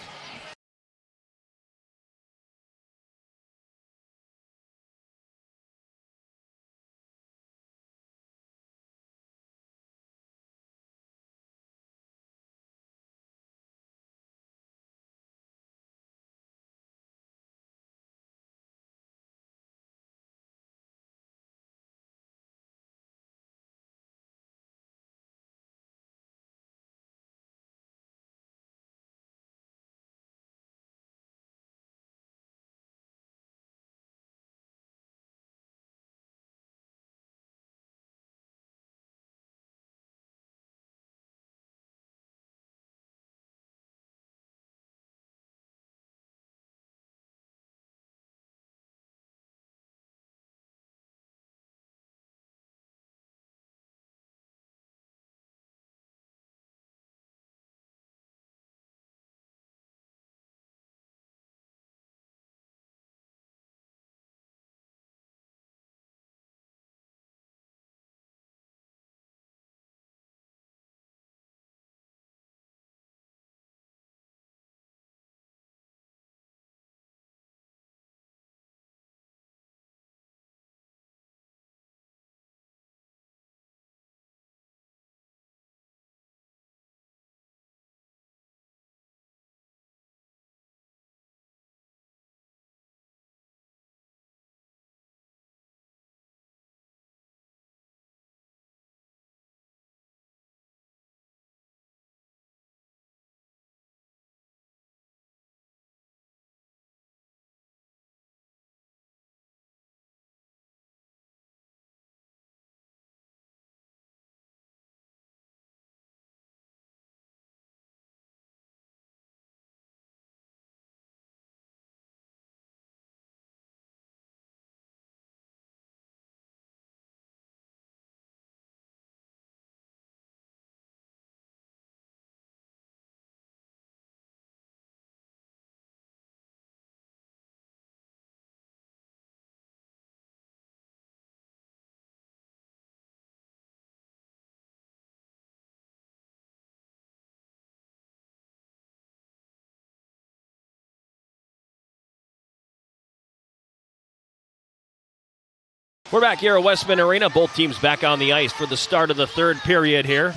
We're back here at Westman Arena. Both teams back on the ice for the start of the third period here.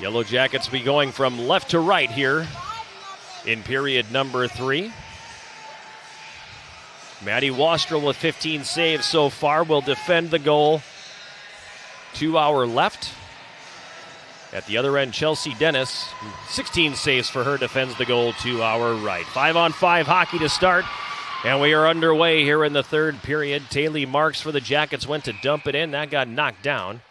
Yellow Jackets be going from left to right here in period number 3. Maddie Wastrel with 15 saves so far will defend the goal. 2 hour left. At the other end, Chelsea Dennis, 16 saves for her, defends the goal 2 hour right. 5-on-5 hockey to start. And we are underway here in the third period. Taylor Marks for the Jackets went to dump it in. That got knocked down.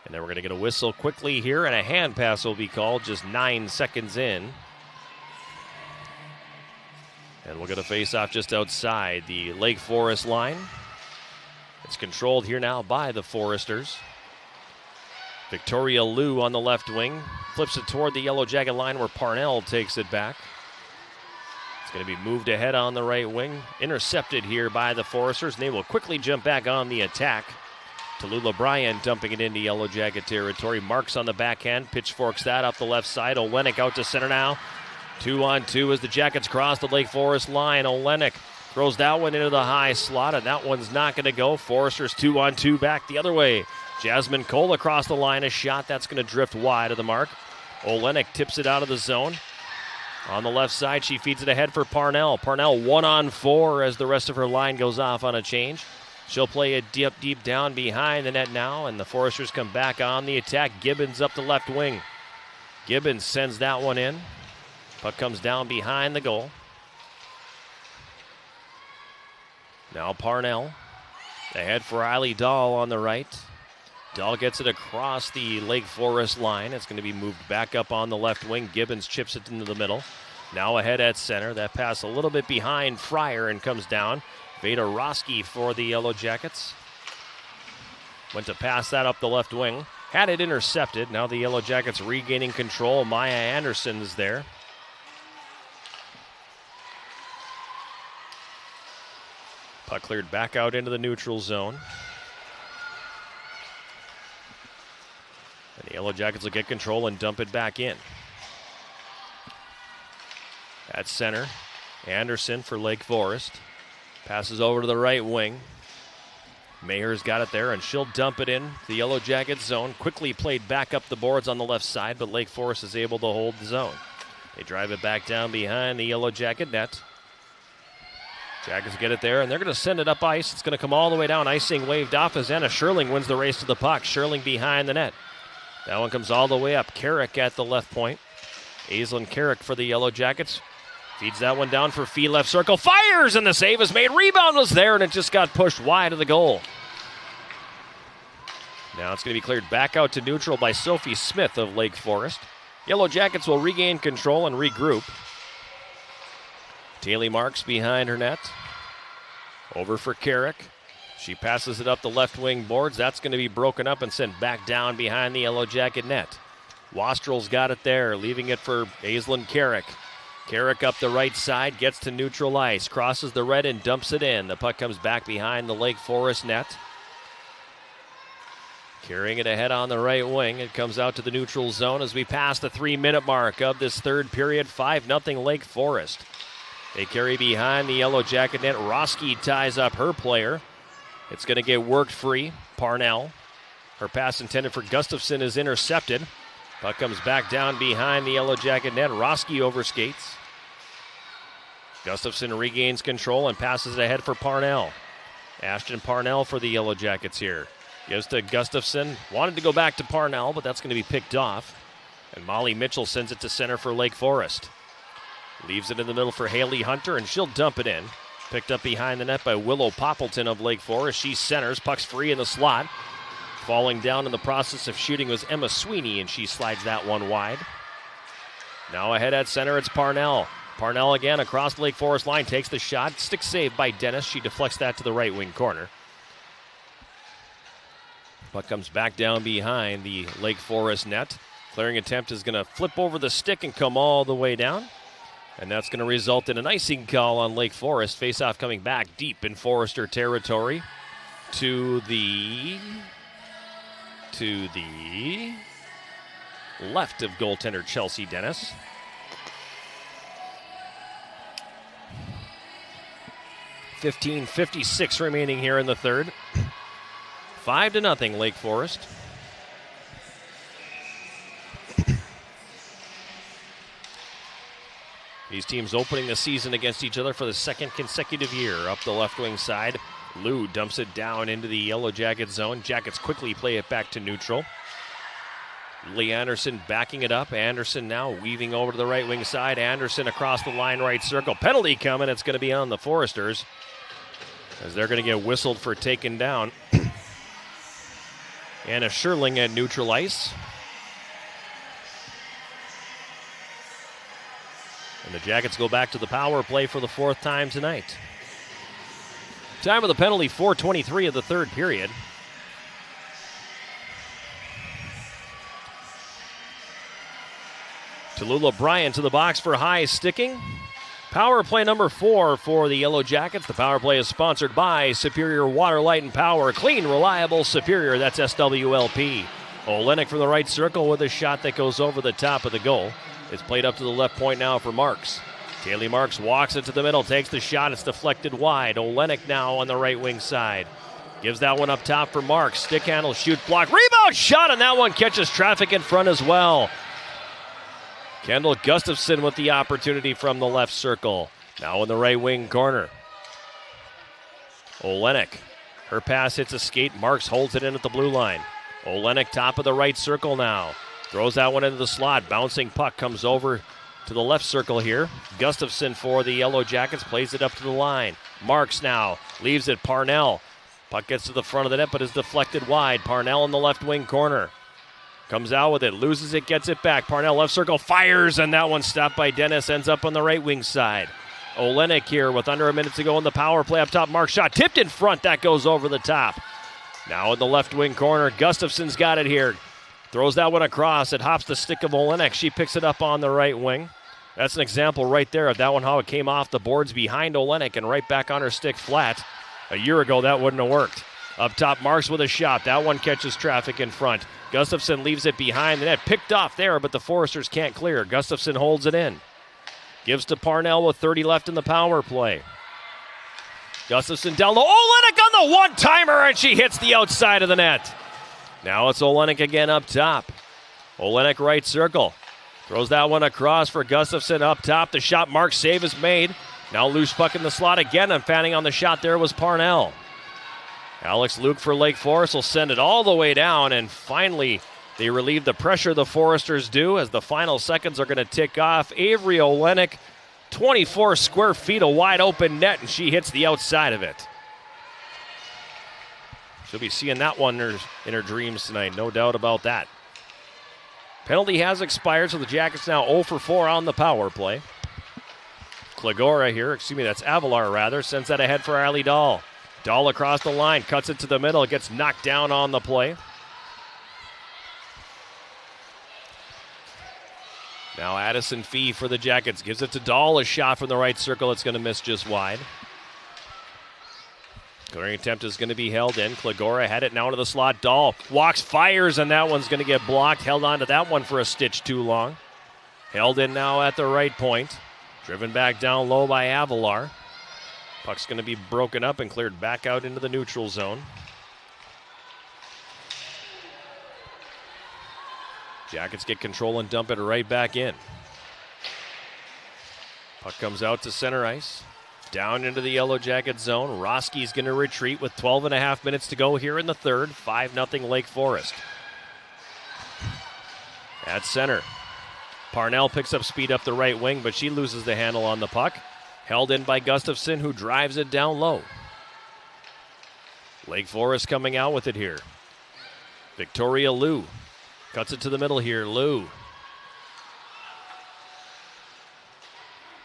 And then we're going to get a whistle quickly here, and a hand pass will be called just 9 seconds in. And we'll get a face-off just outside the Lake Forest line. It's controlled here now by the Foresters. Victoria Liu on the left wing. Flips it toward the Yellow Jacket line where Parnell takes it back. Going to be moved ahead on the right wing. Intercepted here by the Foresters, and they will quickly jump back on the attack. Tallulah Bryan dumping it into Yellow Jacket territory. Marks on the backhand, pitchforks that up the left side. Olenek out to center now. 2-on-2 as the Jackets cross the Lake Forest line. Olenek throws that one into the high slot, and that one's not going to go. Foresters 2-on-2 back the other way. Jasmine Cole across the line, a shot that's going to drift wide of the mark. Olenek tips it out of the zone. On the left side, she feeds it ahead for Parnell. Parnell 1-on-4 as the rest of her line goes off on a change. She'll play it deep down behind the net now, and the Foresters come back on the attack. Gibbons up the left wing. Gibbons sends that one in. Puck comes down behind the goal. Now Parnell ahead for Eiley Dahl on the right. Dahl gets it across the Lake Forest line. It's going to be moved back up on the left wing. Gibbons chips it into the middle. Now ahead at center. That pass a little bit behind Fryer and comes down. Veda Roski for the Yellow Jackets. Went to pass that up the left wing. Had it intercepted. Now the Yellow Jackets regaining control. Maya Anderson is there. Puck cleared back out into the neutral zone. And the Yellow Jackets will get control and dump it back in. At center, Anderson for Lake Forest. Passes over to the right wing. Mayer's got it there, and she'll dump it in the Yellow Jackets zone. Quickly played back up the boards on the left side, but Lake Forest is able to hold the zone. They drive it back down behind the Yellow Jacket net. Jackets get it there, and they're going to send it up ice. It's going to come all the way down. Icing waved off as Anna Sherling wins the race to the puck. Sherling behind the net. That one comes all the way up. Carrick at the left point. Aislinn Carrick for the Yellow Jackets. Feeds that one down for Fee left circle. Fires, and the save is made. Rebound was there, and it just got pushed wide of the goal. Now it's going to be cleared back out to neutral by Sophie Smith of Lake Forest. Yellow Jackets will regain control and regroup. Taylor Marks behind her net. Over for Carrick. She passes it up the left wing boards. That's going to be broken up and sent back down behind the Yellow Jacket net. Wastrel's got it there, leaving it for Aislinn Carrick. Carrick up the right side, gets to neutral ice, crosses the red and dumps it in. The puck comes back behind the Lake Forest net. Carrying it ahead on the right wing. It comes out to the neutral zone as we pass the 3-minute mark of this third period. 5-0 Lake Forest. They carry behind the Yellow Jacket net. Roski ties up her player. It's going to get worked free. Parnell. Her pass intended for Gustafson is intercepted. Puck comes back down behind the Yellow Jacket net. Roski overskates. Gustafson regains control and passes it ahead for Parnell. Ashton Parnell for the Yellow Jackets here. Goes to Gustafson. Wanted to go back to Parnell, but that's going to be picked off. And Molly Mitchell sends it to center for Lake Forest. Leaves it in the middle for Haley Hunter, and she'll dump it in. Picked up behind the net by Willow Poppleton of Lake Forest. She centers. Puck's free in the slot. Falling down in the process of shooting was Emma Sweeney, and she slides that one wide. Now ahead at center, it's Parnell. Parnell again across the Lake Forest line. Takes the shot. Stick save by Dennis. She deflects that to the right wing corner. Puck comes back down behind the Lake Forest net. Clearing attempt is going to flip over the stick and come all the way down. And that's going to result in an icing call on Lake Forest. Faceoff coming back deep in Forester territory to the left of goaltender Chelsea Dennis. 15:56 remaining here in the third. 5-0 Lake Forest. These teams opening the season against each other for the second consecutive year. Up the left wing side, Lou dumps it down into the Yellow Jacket zone. Jackets quickly play it back to neutral. Lee Anderson backing it up. Anderson now weaving over to the right wing side. Anderson across the line, right circle. Penalty coming. It's going to be on the Foresters, as they're going to get whistled for taking down Anna Scherling at neutral ice. And the Jackets go back to the power play for the fourth time tonight. Time of the penalty, 4:23 of the third period. Tallulah Bryant to the box for high sticking. Power play number 4 for the Yellow Jackets. The power play is sponsored by Superior Water, Light, and Power. Clean, reliable, superior. That's SWLP. Olenek from the right circle with a shot that goes over the top of the goal. It's played up to the left point now for Marks. Kaylee Marks walks it to the middle, takes the shot. It's deflected wide. Olenek now on the right wing side. Gives that one up top for Marks. Stick handle, shoot, block, rebound, shot, and that one catches traffic in front as well. Kendall Gustafson with the opportunity from the left circle. Now in the right wing corner. Olenek. Her pass hits a skate. Marks holds it in at the blue line. Olenek top of the right circle now. Throws that one into the slot. Bouncing puck comes over to the left circle here. Gustafson for the Yellow Jackets plays it up to the line. Marks now leaves it. Parnell. Puck gets to the front of the net but is deflected wide. Parnell in the left wing corner. Comes out with it, loses it, gets it back. Parnell left circle, fires, and that one stopped by Dennis. Ends up on the right wing side. Olenek here with under a minute to go in the power play up top. Mark shot tipped in front. That goes over the top. Now in the left wing corner, Gustafson's got it here. Throws that one across. It hops the stick of Olenek. She picks it up on the right wing. That's an example right there of that one, how it came off the boards behind Olenek and right back on her stick flat. A year ago, that wouldn't have worked. Up top, Marks with a shot. That one catches traffic in front. Gustafson leaves it behind the net. Picked off there, but the Foresters can't clear. Gustafson holds it in. Gives to Parnell with 30 left in the power play. Gustafson down low. Olenek on the one-timer, and she hits the outside of the net. Now it's Olenek again up top. Olenek right circle. Throws that one across for Gustafson up top. The shot mark save is made. Now loose puck in the slot again, and fanning on the shot there was Parnell. Alex Luke for Lake Forest will send it all the way down, and finally they relieve the pressure the Foresters do as the final seconds are going to tick off. Avery Olenek, 24 square feet of wide open net, and she hits the outside of it. She'll be seeing that one in her dreams tonight, no doubt about that. Penalty has expired, so the Jackets now 0 for 4 on the power play. That's Avalar rather, sends that ahead for Allie Dahl. Dahl across the line, cuts it to the middle, gets knocked down on the play. Now Addison Fee for the Jackets, gives it to Dahl, a shot from the right circle, it's going to miss just wide. Clearing attempt is going to be held in. Klagora had it now into the slot. Dahl walks, fires, and that one's going to get blocked. Held on to that one for a stitch too long. Held in now at the right point. Driven back down low by Avalar. Puck's going to be broken up and cleared back out into the neutral zone. Jackets get control and dump it right back in. Puck comes out to center ice. Down into the Yellow Jacket zone. Roski's going to retreat with 12 and a half minutes to go here in the third. 5-0 Lake Forest. At center. Parnell picks up speed up the right wing, but she loses the handle on the puck. Held in by Gustafson, who drives it down low. Lake Forest coming out with it here. Victoria Liu cuts it to the middle here. Liu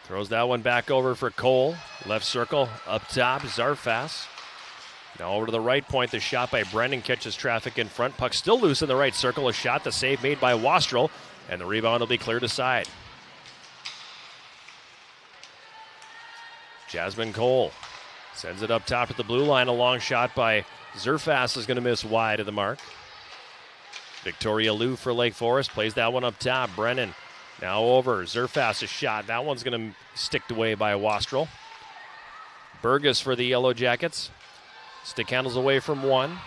throws that one back over for Cole. Left circle, up top, Zarfas. Now over to the right point, the shot by Brendan catches traffic in front. Puck still loose in the right circle. A shot, the save made by Wastrel, and the rebound will be cleared aside. Jasmine Cole sends it up top at the blue line. A long shot by Zerfas is going to miss wide of the mark. Victoria Liu for Lake Forest plays that one up top. Brennan now over. Zerfas' shot. That one's going to sticked away by Wastrel. Burgess for the Yellow Jackets. Stick handles away from one.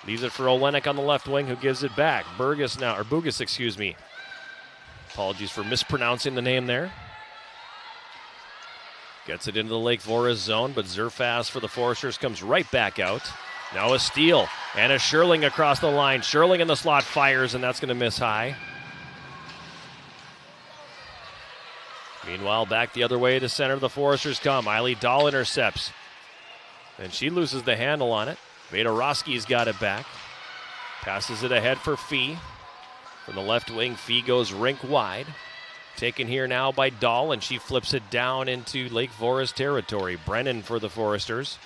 Leaves it for Olenek on the left wing, who gives it back. Bugas, excuse me. Apologies for mispronouncing the name there. Gets it into the Lake Forest zone, but Zerfas for the Foresters comes right back out. Now a steal, and a Sherling across the line. Sherling in the slot fires, and that's going to miss high. Meanwhile, back the other way to center, the Foresters come. Eiley Dahl intercepts, and she loses the handle on it. Veda Roski's got it back. Passes it ahead for Fee. From the left wing, Fee goes rink wide. Taken here now by Dahl, and she flips it down into Lake Forest territory. Brennan for the Foresters.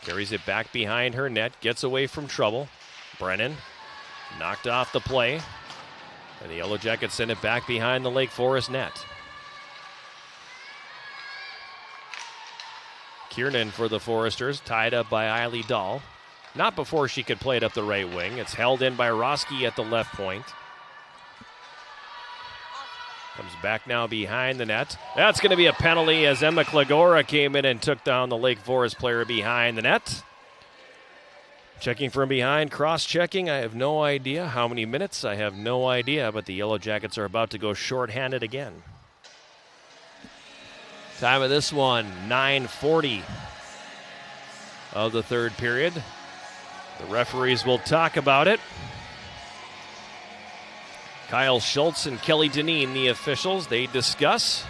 Carries it back behind her net, gets away from trouble. Brennan knocked off the play, and the Yellow Jackets send it back behind the Lake Forest net. Kiernan for the Foresters, tied up by Eiley Dahl. Not before she could play it up the right wing. It's held in by Roski at the left point. Comes back now behind the net. That's going to be a penalty as Emma Klagora came in and took down the Lake Forest player behind the net. Checking from behind, cross-checking. I have no idea how many minutes. I have no idea, but the Yellow Jackets are about to go shorthanded again. Time of this one, 9:40 of the third period. The referees will talk about it. Kyle Schultz and Kelly Deneen, the officials, they discuss.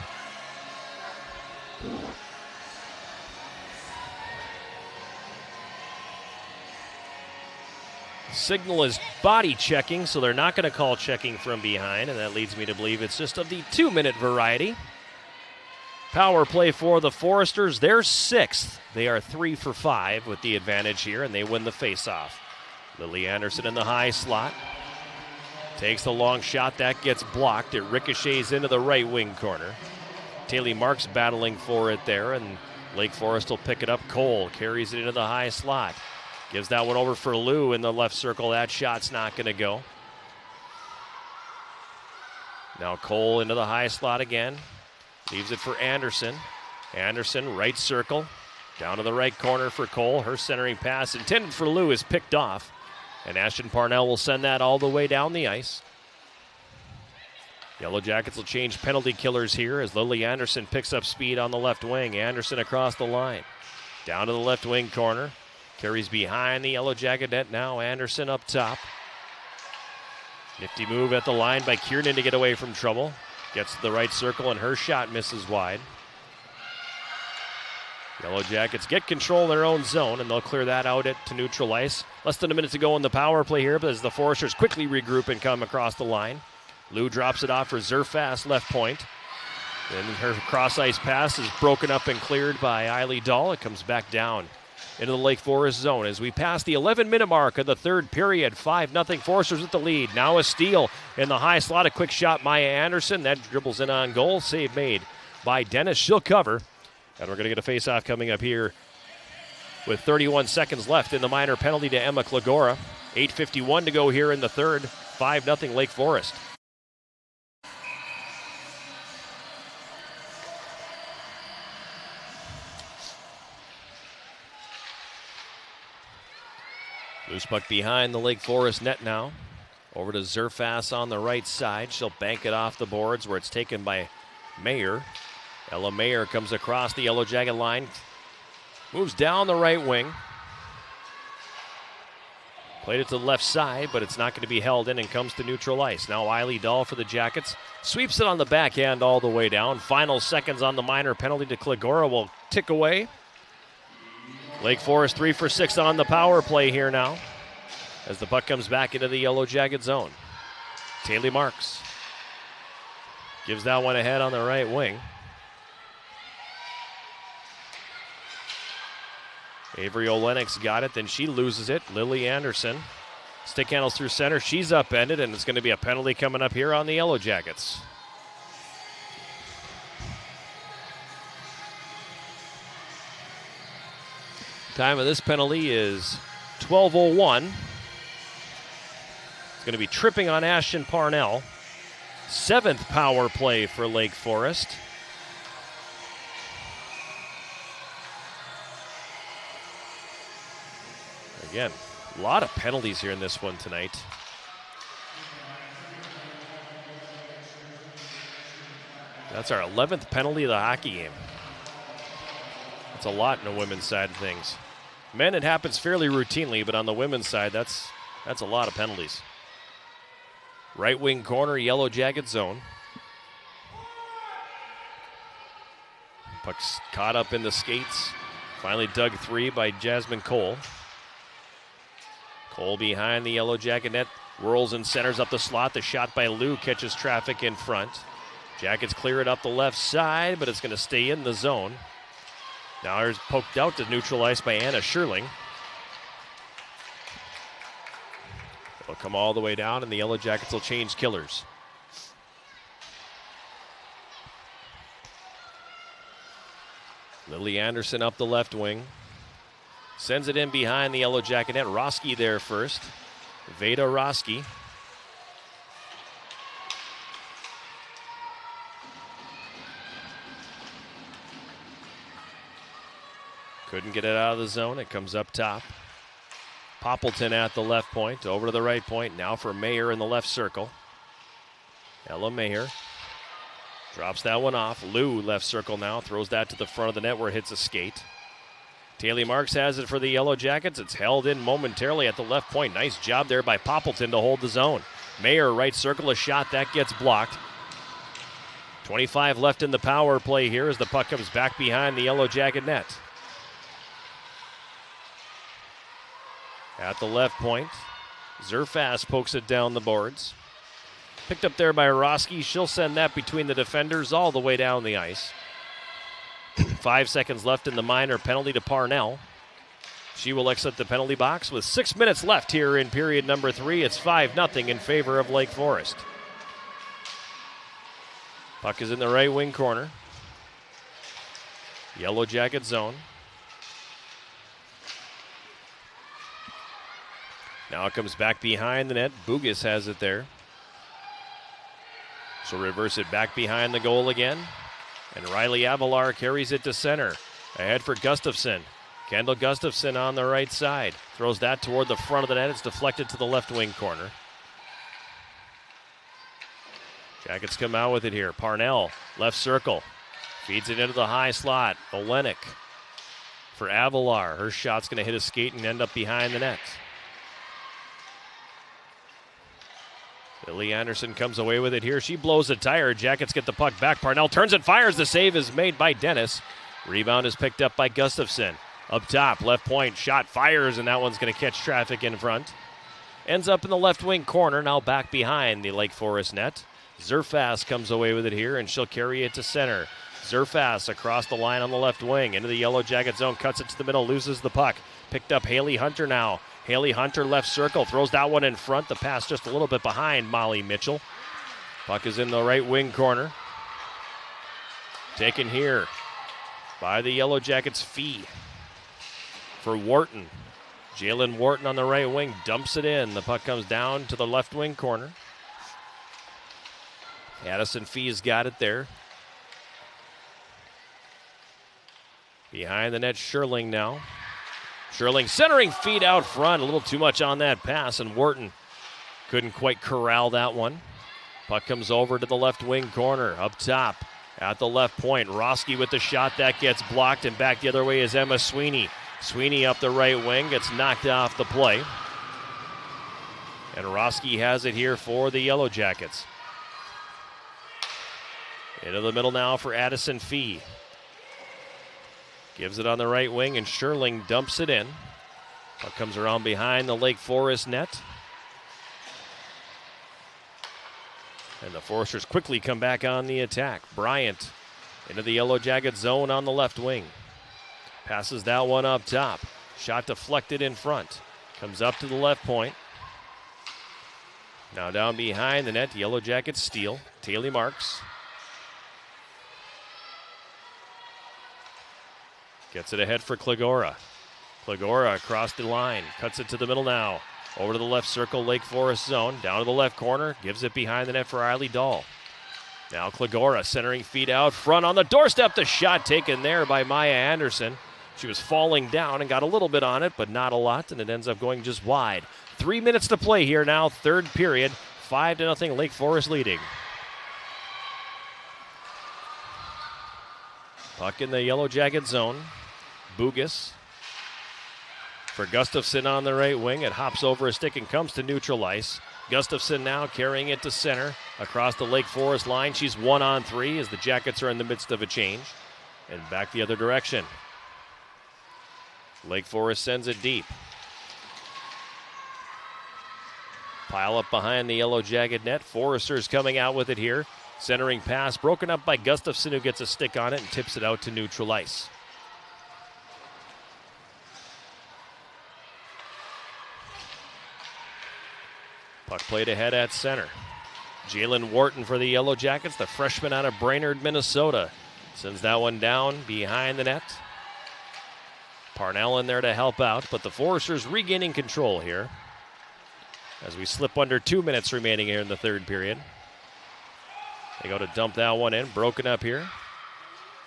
Signal is body checking, so they're not going to call checking from behind, and that leads me to believe it's just of the 2-minute variety. Power play for the Foresters, they're 6th. They are 3 for 5 with the advantage here, and they win the faceoff. Lily Anderson in the high slot. Takes the long shot, that gets blocked. It ricochets into the right wing corner. Taylor Marks battling for it there, and Lake Forest will pick it up. Cole carries it into the high slot. Gives that one over for Lou in the left circle. That shot's not going to go. Now Cole into the high slot again. Leaves it for Anderson. Anderson, right circle. Down to the right corner for Cole. Her centering pass intended for Lou is picked off. And Ashton Parnell will send that all the way down the ice. Yellow Jackets will change penalty killers here as Lily Anderson picks up speed on the left wing. Anderson across the line. Down to the left wing corner. Carries behind the Yellow Jacket net now. Anderson up top. Nifty move at the line by Kiernan to get away from trouble. Gets to the right circle and her shot misses wide. Yellow Jackets get control of their own zone, and they'll clear that out to neutral ice. Less than a minute to go in the power play here, but as the Foresters quickly regroup and come across the line. Lou drops it off for Zerfas, left point. Then her cross-ice pass is broken up and cleared by Eiley Dahl. It comes back down into the Lake Forest zone as we pass the 11-minute mark of the third period. 5-0 Foresters with the lead. Now a steal in the high slot. A quick shot, Maya Anderson. That dribbles in on goal. Save made by Dennis. She'll cover. And we're going to get a face-off coming up here with 31 seconds left in the minor penalty to Emma Klagora. 8:51 to go here in the third. 5-0 Lake Forest. Loose puck behind the Lake Forest net now. Over to Zerfas on the right side. She'll bank it off the boards where it's taken by Mayer. Ella Mayer comes across the Yellow Jacket line. Moves down the right wing. Played it to the left side, but it's not going to be held in and comes to neutral ice. Now Eiley Dahl for the Jackets. Sweeps it on the backhand all the way down. Final seconds on the minor penalty to Klagora will tick away. Lake Forest 3 for 6 on the power play here now as the puck comes back into the Yellow Jacket zone. Taylor Marks gives that one ahead on the right wing. Avery Olenek got it, then she loses it. Lily Anderson stick handles through center. She's upended, and it's going to be a penalty coming up here on the Yellow Jackets. Time of this penalty is 12:01. It's going to be tripping on Ashton Parnell. 7th power play for Lake Forest. Again, a lot of penalties here in this one tonight. That's our 11th penalty of the hockey game. That's a lot in the women's side of things. Men, it happens fairly routinely, but on the women's side, that's a lot of penalties. Right wing corner, Yellow Jacket zone. Puck's caught up in the skates. Finally dug 3 by Jasmine Cole. Cole behind the Yellow Jacket net. Whirls and centers up the slot. The shot by Lou catches traffic in front. Jackets clear it up the left side, but it's going to stay in the zone. Now here's poked out to neutral ice by Anna Scherling. It'll come all the way down, and the Yellow Jackets will change killers. Lily Anderson up the left wing. Sends it in behind the Yellow Jacket net. Roski there first. Veda Roski. Couldn't get it out of the zone. It comes up top. Poppleton at the left point. Over to the right point. Now for Mayer in the left circle. Ella Mayer. Drops that one off. Lou left circle now. Throws that to the front of the net where it hits a skate. Taylor Marks has it for the Yellow Jackets. It's held in momentarily at the left point. Nice job there by Poppleton to hold the zone. Mayer right circle, a shot that gets blocked. 25 left in the power play here as the puck comes back behind the Yellow Jacket net. At the left point, Zerfas pokes it down the boards. Picked up there by Roski. She'll send that between the defenders all the way down the ice. 5 seconds left in the minor penalty to Parnell. She will exit the penalty box with 6 minutes left here in period number 3. It's 5-0 in favor of Lake Forest. Puck is in the right wing corner. Yellow Jacket zone. Now it comes back behind the net. Bugas has it there. So reverse it back behind the goal again. And Riley Avalar carries it to center. Ahead for Gustafson. Kendall Gustafson on the right side. Throws that toward the front of the net. It's deflected to the left wing corner. Jackets come out with it here. Parnell, left circle. Feeds it into the high slot. Olenek for Avalar. Her shot's going to hit a skate and end up behind the net. Lily Anderson comes away with it here. She blows a tire. Jackets get the puck back. Parnell turns and fires. The save is made by Dennis. Rebound is picked up by Gustafson. Up top, left point. Shot fires, and that one's going to catch traffic in front. Ends up in the left wing corner. Now back behind the Lake Forest net. Zerfas comes away with it here, and she'll carry it to center. Zerfas across the line on the left wing. Into the Yellow Jacket zone. Cuts it to the middle. Loses the puck. Picked up Haley Hunter now. Haley Hunter left circle, throws that one in front. The pass just a little bit behind Molly Mitchell. Puck is in the right wing corner. Taken here by the Yellow Jackets fee for Wharton. Jalen Wharton on the right wing dumps it in. The puck comes down to the left wing corner. Addison Fee's got it there. Behind the net, Scherling now. Scherling centering feet out front. A little too much on that pass, and Wharton couldn't quite corral that one. Puck comes over to the left wing corner. Up top at the left point. Roski with the shot that gets blocked, and back the other way is Emma Sweeney. Sweeney up the right wing gets knocked off the play. And Roski has it here for the Yellow Jackets. Into the middle now for Addison Fee. Gives it on the right wing, and Scherling dumps it in. Puck comes around behind the Lake Forest net. And the Foresters quickly come back on the attack. Bryant into the Yellow Jacket zone on the left wing. Passes that one up top. Shot deflected in front. Comes up to the left point. Now down behind the net, Yellow Jackets steal. Taylor Marks. Gets it ahead for Klegora. Klegora across the line. Cuts it to the middle now. Over to the left circle, Lake Forest zone. Down to the left corner. Gives it behind the net for Eiley Dahl. Now Klegora centering feet out front on the doorstep. The shot taken there by Maya Anderson. She was falling down and got a little bit on it, but not a lot, and it ends up going just wide. 3 minutes to play here now, third period. 5-0 Lake Forest leading. Puck in the Yellow Jacket zone. Bugas for Gustafson on the right wing. It hops over a stick and comes to neutral ice. Gustafson now carrying it to center across the Lake Forest line. She's 1-on-3 as the Jackets are in the midst of a change. And back the other direction. Lake Forest sends it deep. Pile up behind the Yellow Jacket net. Foresters coming out with it here. Centering pass broken up by Gustafson, who gets a stick on it and tips it out to neutral ice. Puck played ahead at center. Jalen Wharton for the Yellow Jackets, the freshman out of Brainerd, Minnesota. Sends that one down behind the net. Parnell in there to help out, but the Foresters regaining control here as we slip under 2 minutes remaining here in the third period. They go to dump that one in, broken up here.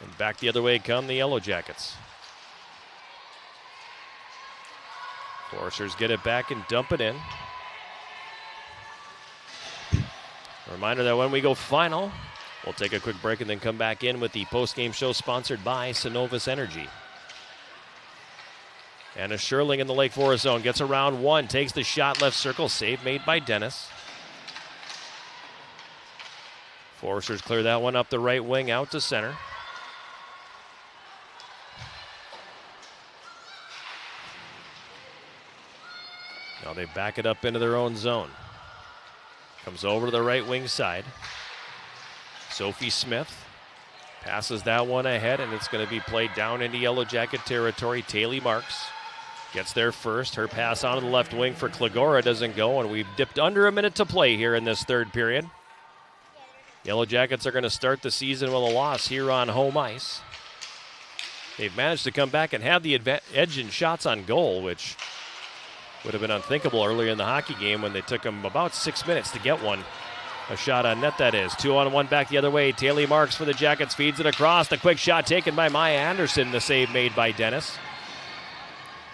And back the other way come the Yellow Jackets. Foresters get it back and dump it in. A reminder that when we go final, we'll take a quick break and then come back in with the post-game show sponsored by Synovus Energy. Anna Sherling in the Lake Forest zone gets around one, takes the shot left circle, save made by Dennis. Foresters clear that one up the right wing out to center. Now they back it up into their own zone. Comes over to the right wing side. Sophie Smith passes that one ahead, and it's going to be played down into Yellow Jacket territory. Taylor Marks gets there first. Her pass onto the left wing for Klagora doesn't go, and we've dipped under a minute to play here in this third period. Yellow Jackets are going to start the season with a loss here on home ice. They've managed to come back and have the edge in shots on goal, which would have been unthinkable earlier in the hockey game when they took them about 6 minutes to get one. A shot on net, that is. 2-on-1 back the other way. Taylor Marks for the Jackets feeds it across. The quick shot taken by Maya Anderson. The save made by Dennis.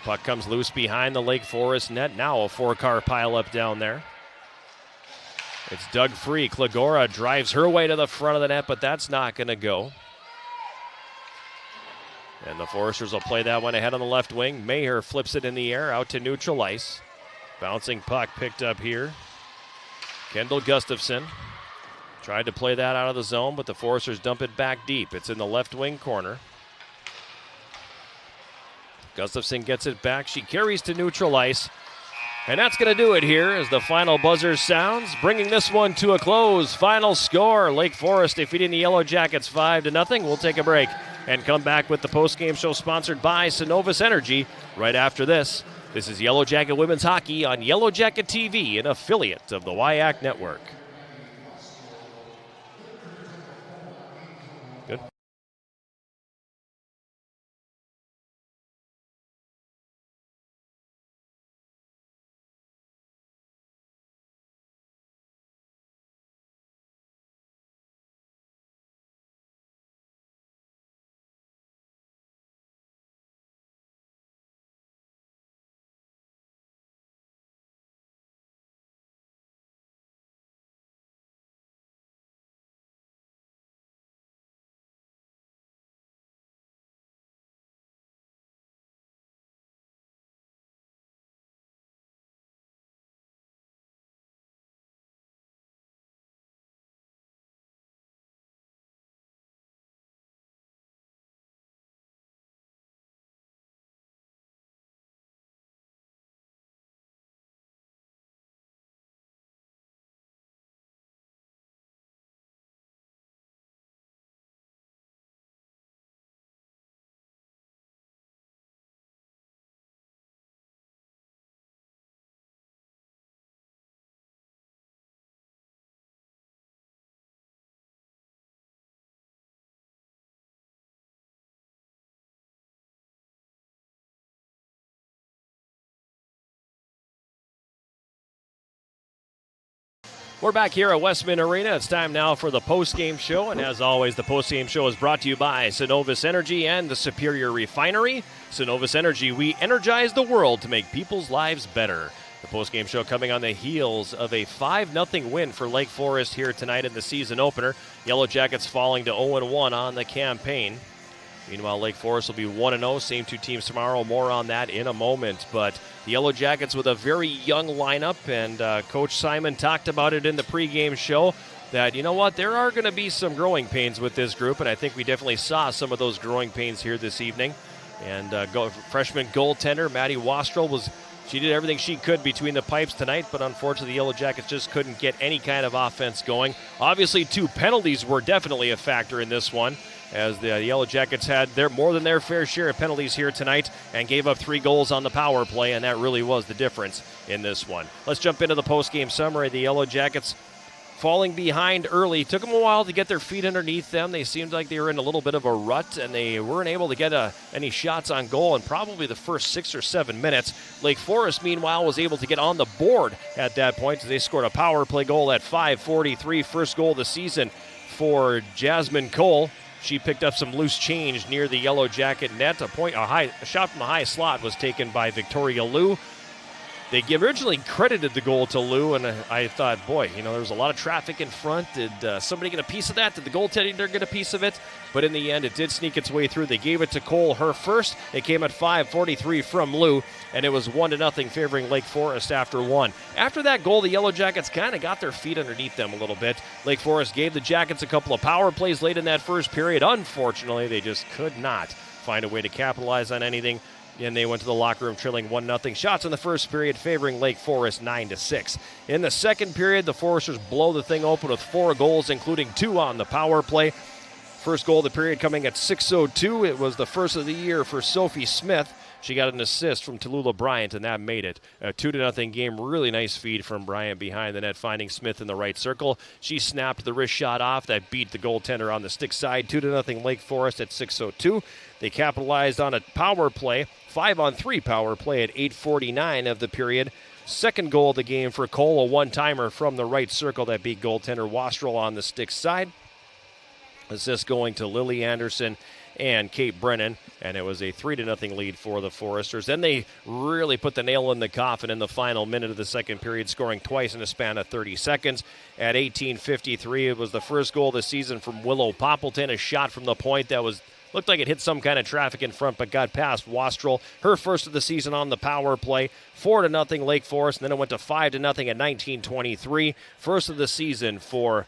Puck comes loose behind the Lake Forest net. Now a four-car pileup down there. It's dug free. Klagora drives her way to the front of the net, but that's not going to go. And the Foresters will play that one ahead on the left wing. Maher flips it in the air out to neutral ice. Bouncing puck picked up here. Kendall Gustafson tried to play that out of the zone, but the Foresters dump it back deep. It's in the left wing corner. Gustafson gets it back. She carries to neutral ice. And that's going to do it here as the final buzzer sounds, bringing this one to a close. Final score, Lake Forest defeating the Yellow Jackets 5-0. We'll take a break and come back with the post-game show sponsored by Synovus Energy right after this. This is Yellow Jacket Women's Hockey on Yellow Jacket TV, an affiliate of the WIAC Network. Good. We're back here at Westman Arena. It's time now for the post-game show, and as always, the post-game show is brought to you by Cenovus Energy and the Superior Refinery. Cenovus Energy, we energize the world to make people's lives better. The post-game show coming on the heels of a 5-0 win for Lake Forest here tonight in the season opener. Yellow Jackets falling to 0-1 on the campaign. Meanwhile, Lake Forest will be 1-0. Same two teams tomorrow. More on that in a moment. But the Yellow Jackets with a very young lineup, and Coach Simon talked about it in the pregame show, that, you know what, there are going to be some growing pains with this group, and I think we definitely saw some of those growing pains here this evening. And freshman goaltender Maddie Wastrel she did everything she could between the pipes tonight, but unfortunately the Yellow Jackets just couldn't get any kind of offense going. Obviously, 2 penalties were definitely a factor in this one, as the Yellow Jackets had more than their fair share of penalties here tonight and gave up 3 goals on the power play, and that really was the difference in this one. Let's jump into the post-game summary. The Yellow Jackets falling behind early. Took them a while to get their feet underneath them. They seemed like they were in a little bit of a rut, and they weren't able to get any shots on goal in probably the first 6 or 7 minutes. Lake Forest, meanwhile, was able to get on the board at that point. They scored a power play goal at 5:43, first goal of the season for Jasmine Cole. She picked up some loose change near the Yellow Jacket net. A shot from the high slot was taken by Victoria Liu. They originally credited the goal to Liu, and I thought, boy, there was a lot of traffic in front. Did somebody get a piece of that? Did the goaltender get a piece of it? But in the end, it did sneak its way through. They gave it to Cole, her first. It came at 5:43 from Liu, and it was 1-0 favoring Lake Forest after 1. After that goal, the Yellow Jackets kind of got their feet underneath them a little bit. Lake Forest gave the Jackets a couple of power plays late in that first period. Unfortunately, they just could not find a way to capitalize on anything. And they went to the locker room trailing 1-0. Shots in the first period favoring Lake Forest 9-6. In the second period, the Foresters blow the thing open with 4 goals, including 2 on the power play. First goal of the period coming at 6:02. It was the first of the year for Sophie Smith. She got an assist from Tallulah Bryant, and that made it a 2-0 game. Really nice feed from Bryant behind the net, finding Smith in the right circle. She snapped the wrist shot off. That beat the goaltender on the stick side. 2-0 Lake Forest at 6:02. They capitalized on a power play, 5-on-3 power play at 8:49 of the period. Second goal of the game for Cole, a one-timer from the right circle that beat goaltender Wastrel on the stick side. Assist going to Lily Anderson and Kate Brennan, and it was a 3-0 lead for the Foresters. Then they really put the nail in the coffin in the final minute of the second period, scoring twice in a span of 30 seconds. At 18:53, it was the first goal of the season from Willow Poppleton, a shot from the point that looked like it hit some kind of traffic in front, but got past Wastrel. Her first of the season on the power play. 4-0 Lake Forest, and then it went to 5-0 at 19:23. First of the season for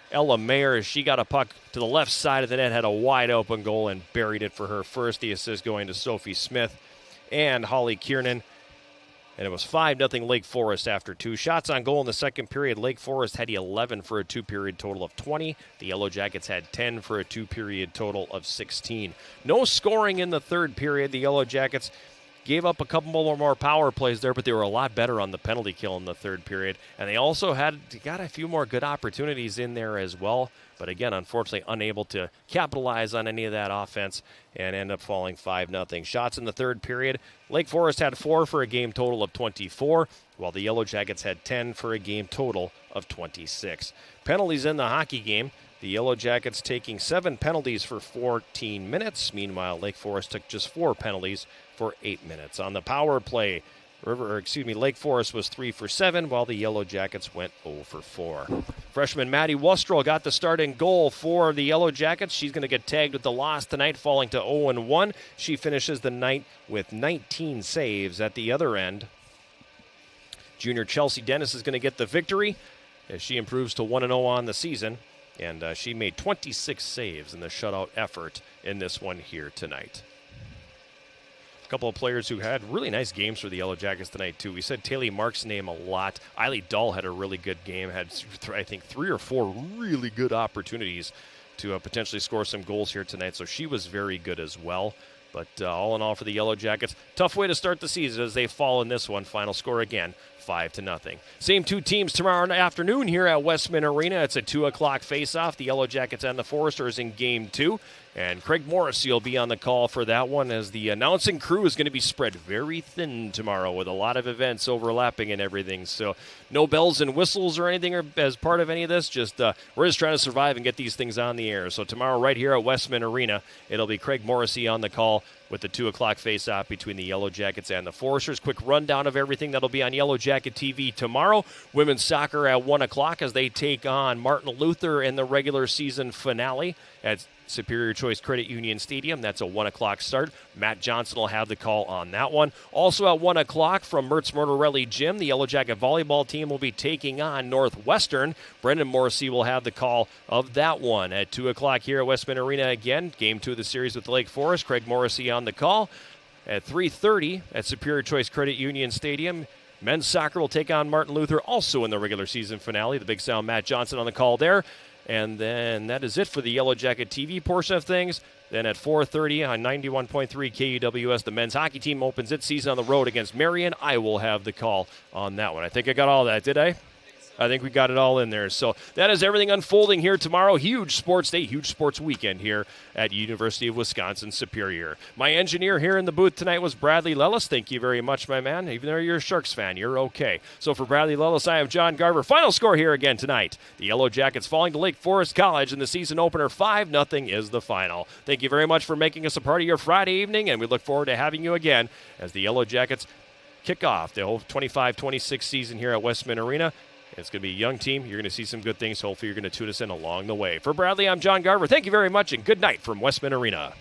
Ella Mayer. She got a puck to the left side of the net, had a wide open goal, and buried it for her first. The assist going to Sophie Smith and Holly Kiernan. And it was 5-0 Lake Forest after 2 shots on goal in the second period. Lake Forest had 11 for a 2-period total of 20. The Yellow Jackets had 10 for a 2-period total of 16. No scoring in the third period. The Yellow Jackets gave up a couple more power plays there, but they were a lot better on the penalty kill in the third period. And they also got a few more good opportunities in there as well. But again, unfortunately, unable to capitalize on any of that offense and end up falling 5-0. Shots in the third period. Lake Forest had 4 for a game total of 24, while the Yellow Jackets had 10 for a game total of 26. Penalties in the hockey game. The Yellow Jackets taking 7 penalties for 14 minutes. Meanwhile, Lake Forest took just 4 penalties for 8 minutes. On the power play, Lake Forest was 3 for 7, while the Yellow Jackets went 0 for 4. Freshman Maddie Wastrel got the starting goal for the Yellow Jackets. She's going to get tagged with the loss tonight, falling to 0-1. She finishes the night with 19 saves at the other end. Junior Chelsea Dennis is going to get the victory as she improves to 1-0 on the season. And she made 26 saves in the shutout effort in this one here tonight. A couple of players who had really nice games for the Yellow Jackets tonight, too. We said Taylor Mark's name a lot. Eiley Dahl had a really good game, had, I think, 3 or 4 really good opportunities to potentially score some goals here tonight, so she was very good as well. But all in all for the Yellow Jackets, tough way to start the season as they fall in this one. Final score again, 5-0. Same 2 teams tomorrow afternoon here at Westman Arena. It's a 2 o'clock face-off. The Yellow Jackets and the Foresters in Game 2. And Craig Morrissey will be on the call for that one, as the announcing crew is going to be spread very thin tomorrow with a lot of events overlapping and everything. So no bells and whistles or anything as part of any of this. Just we're just trying to survive and get these things on the air. So tomorrow right here at Westman Arena, it'll be Craig Morrissey on the call with the 2 o'clock face-off between the Yellow Jackets and the Foresters. Quick rundown of everything that'll be on Yellow Jacket TV tomorrow. Women's soccer at 1 o'clock as they take on Martin Luther in the regular season finale at Superior Choice Credit Union Stadium. That's a 1 o'clock start. Matt Johnson will have the call on that one. Also at 1 o'clock from Mertz Mortarelli Gym, the Yellow Jacket volleyball team will be taking on Northwestern. Brendan Morrissey will have the call of that one. At 2 o'clock here at Westman Arena again, Game 2 of the series with Lake Forest. Craig Morrissey on the call. At 3:30 at Superior Choice Credit Union Stadium, men's soccer will take on Martin Luther, also in the regular season finale. The Big Sound Matt Johnson on the call there. And then that is it for the Yellow Jacket TV portion of things. Then at 4:30 on 91.3 KUWS, the men's hockey team opens its season on the road against Marion. I will have the call on that one. I think I got all that, did I? I think we got it all in there. So that is everything unfolding here tomorrow. Huge sports day, huge sports weekend here at University of Wisconsin Superior. My engineer here in the booth tonight was Bradley Lellis. Thank you very much, my man. Even though you're a Sharks fan, you're okay. So for Bradley Lellis, I am John Garver. Final score here again tonight. The Yellow Jackets falling to Lake Forest College in the season opener. 5-0 is the final. Thank you very much for making us a part of your Friday evening, and we look forward to having you again as the Yellow Jackets kick off the whole 25-26 season here at Westman Arena. It's going to be a young team. You're going to see some good things. Hopefully, you're going to tune us in along the way. For Bradley, I'm John Garver. Thank you very much, and good night from Westman Arena.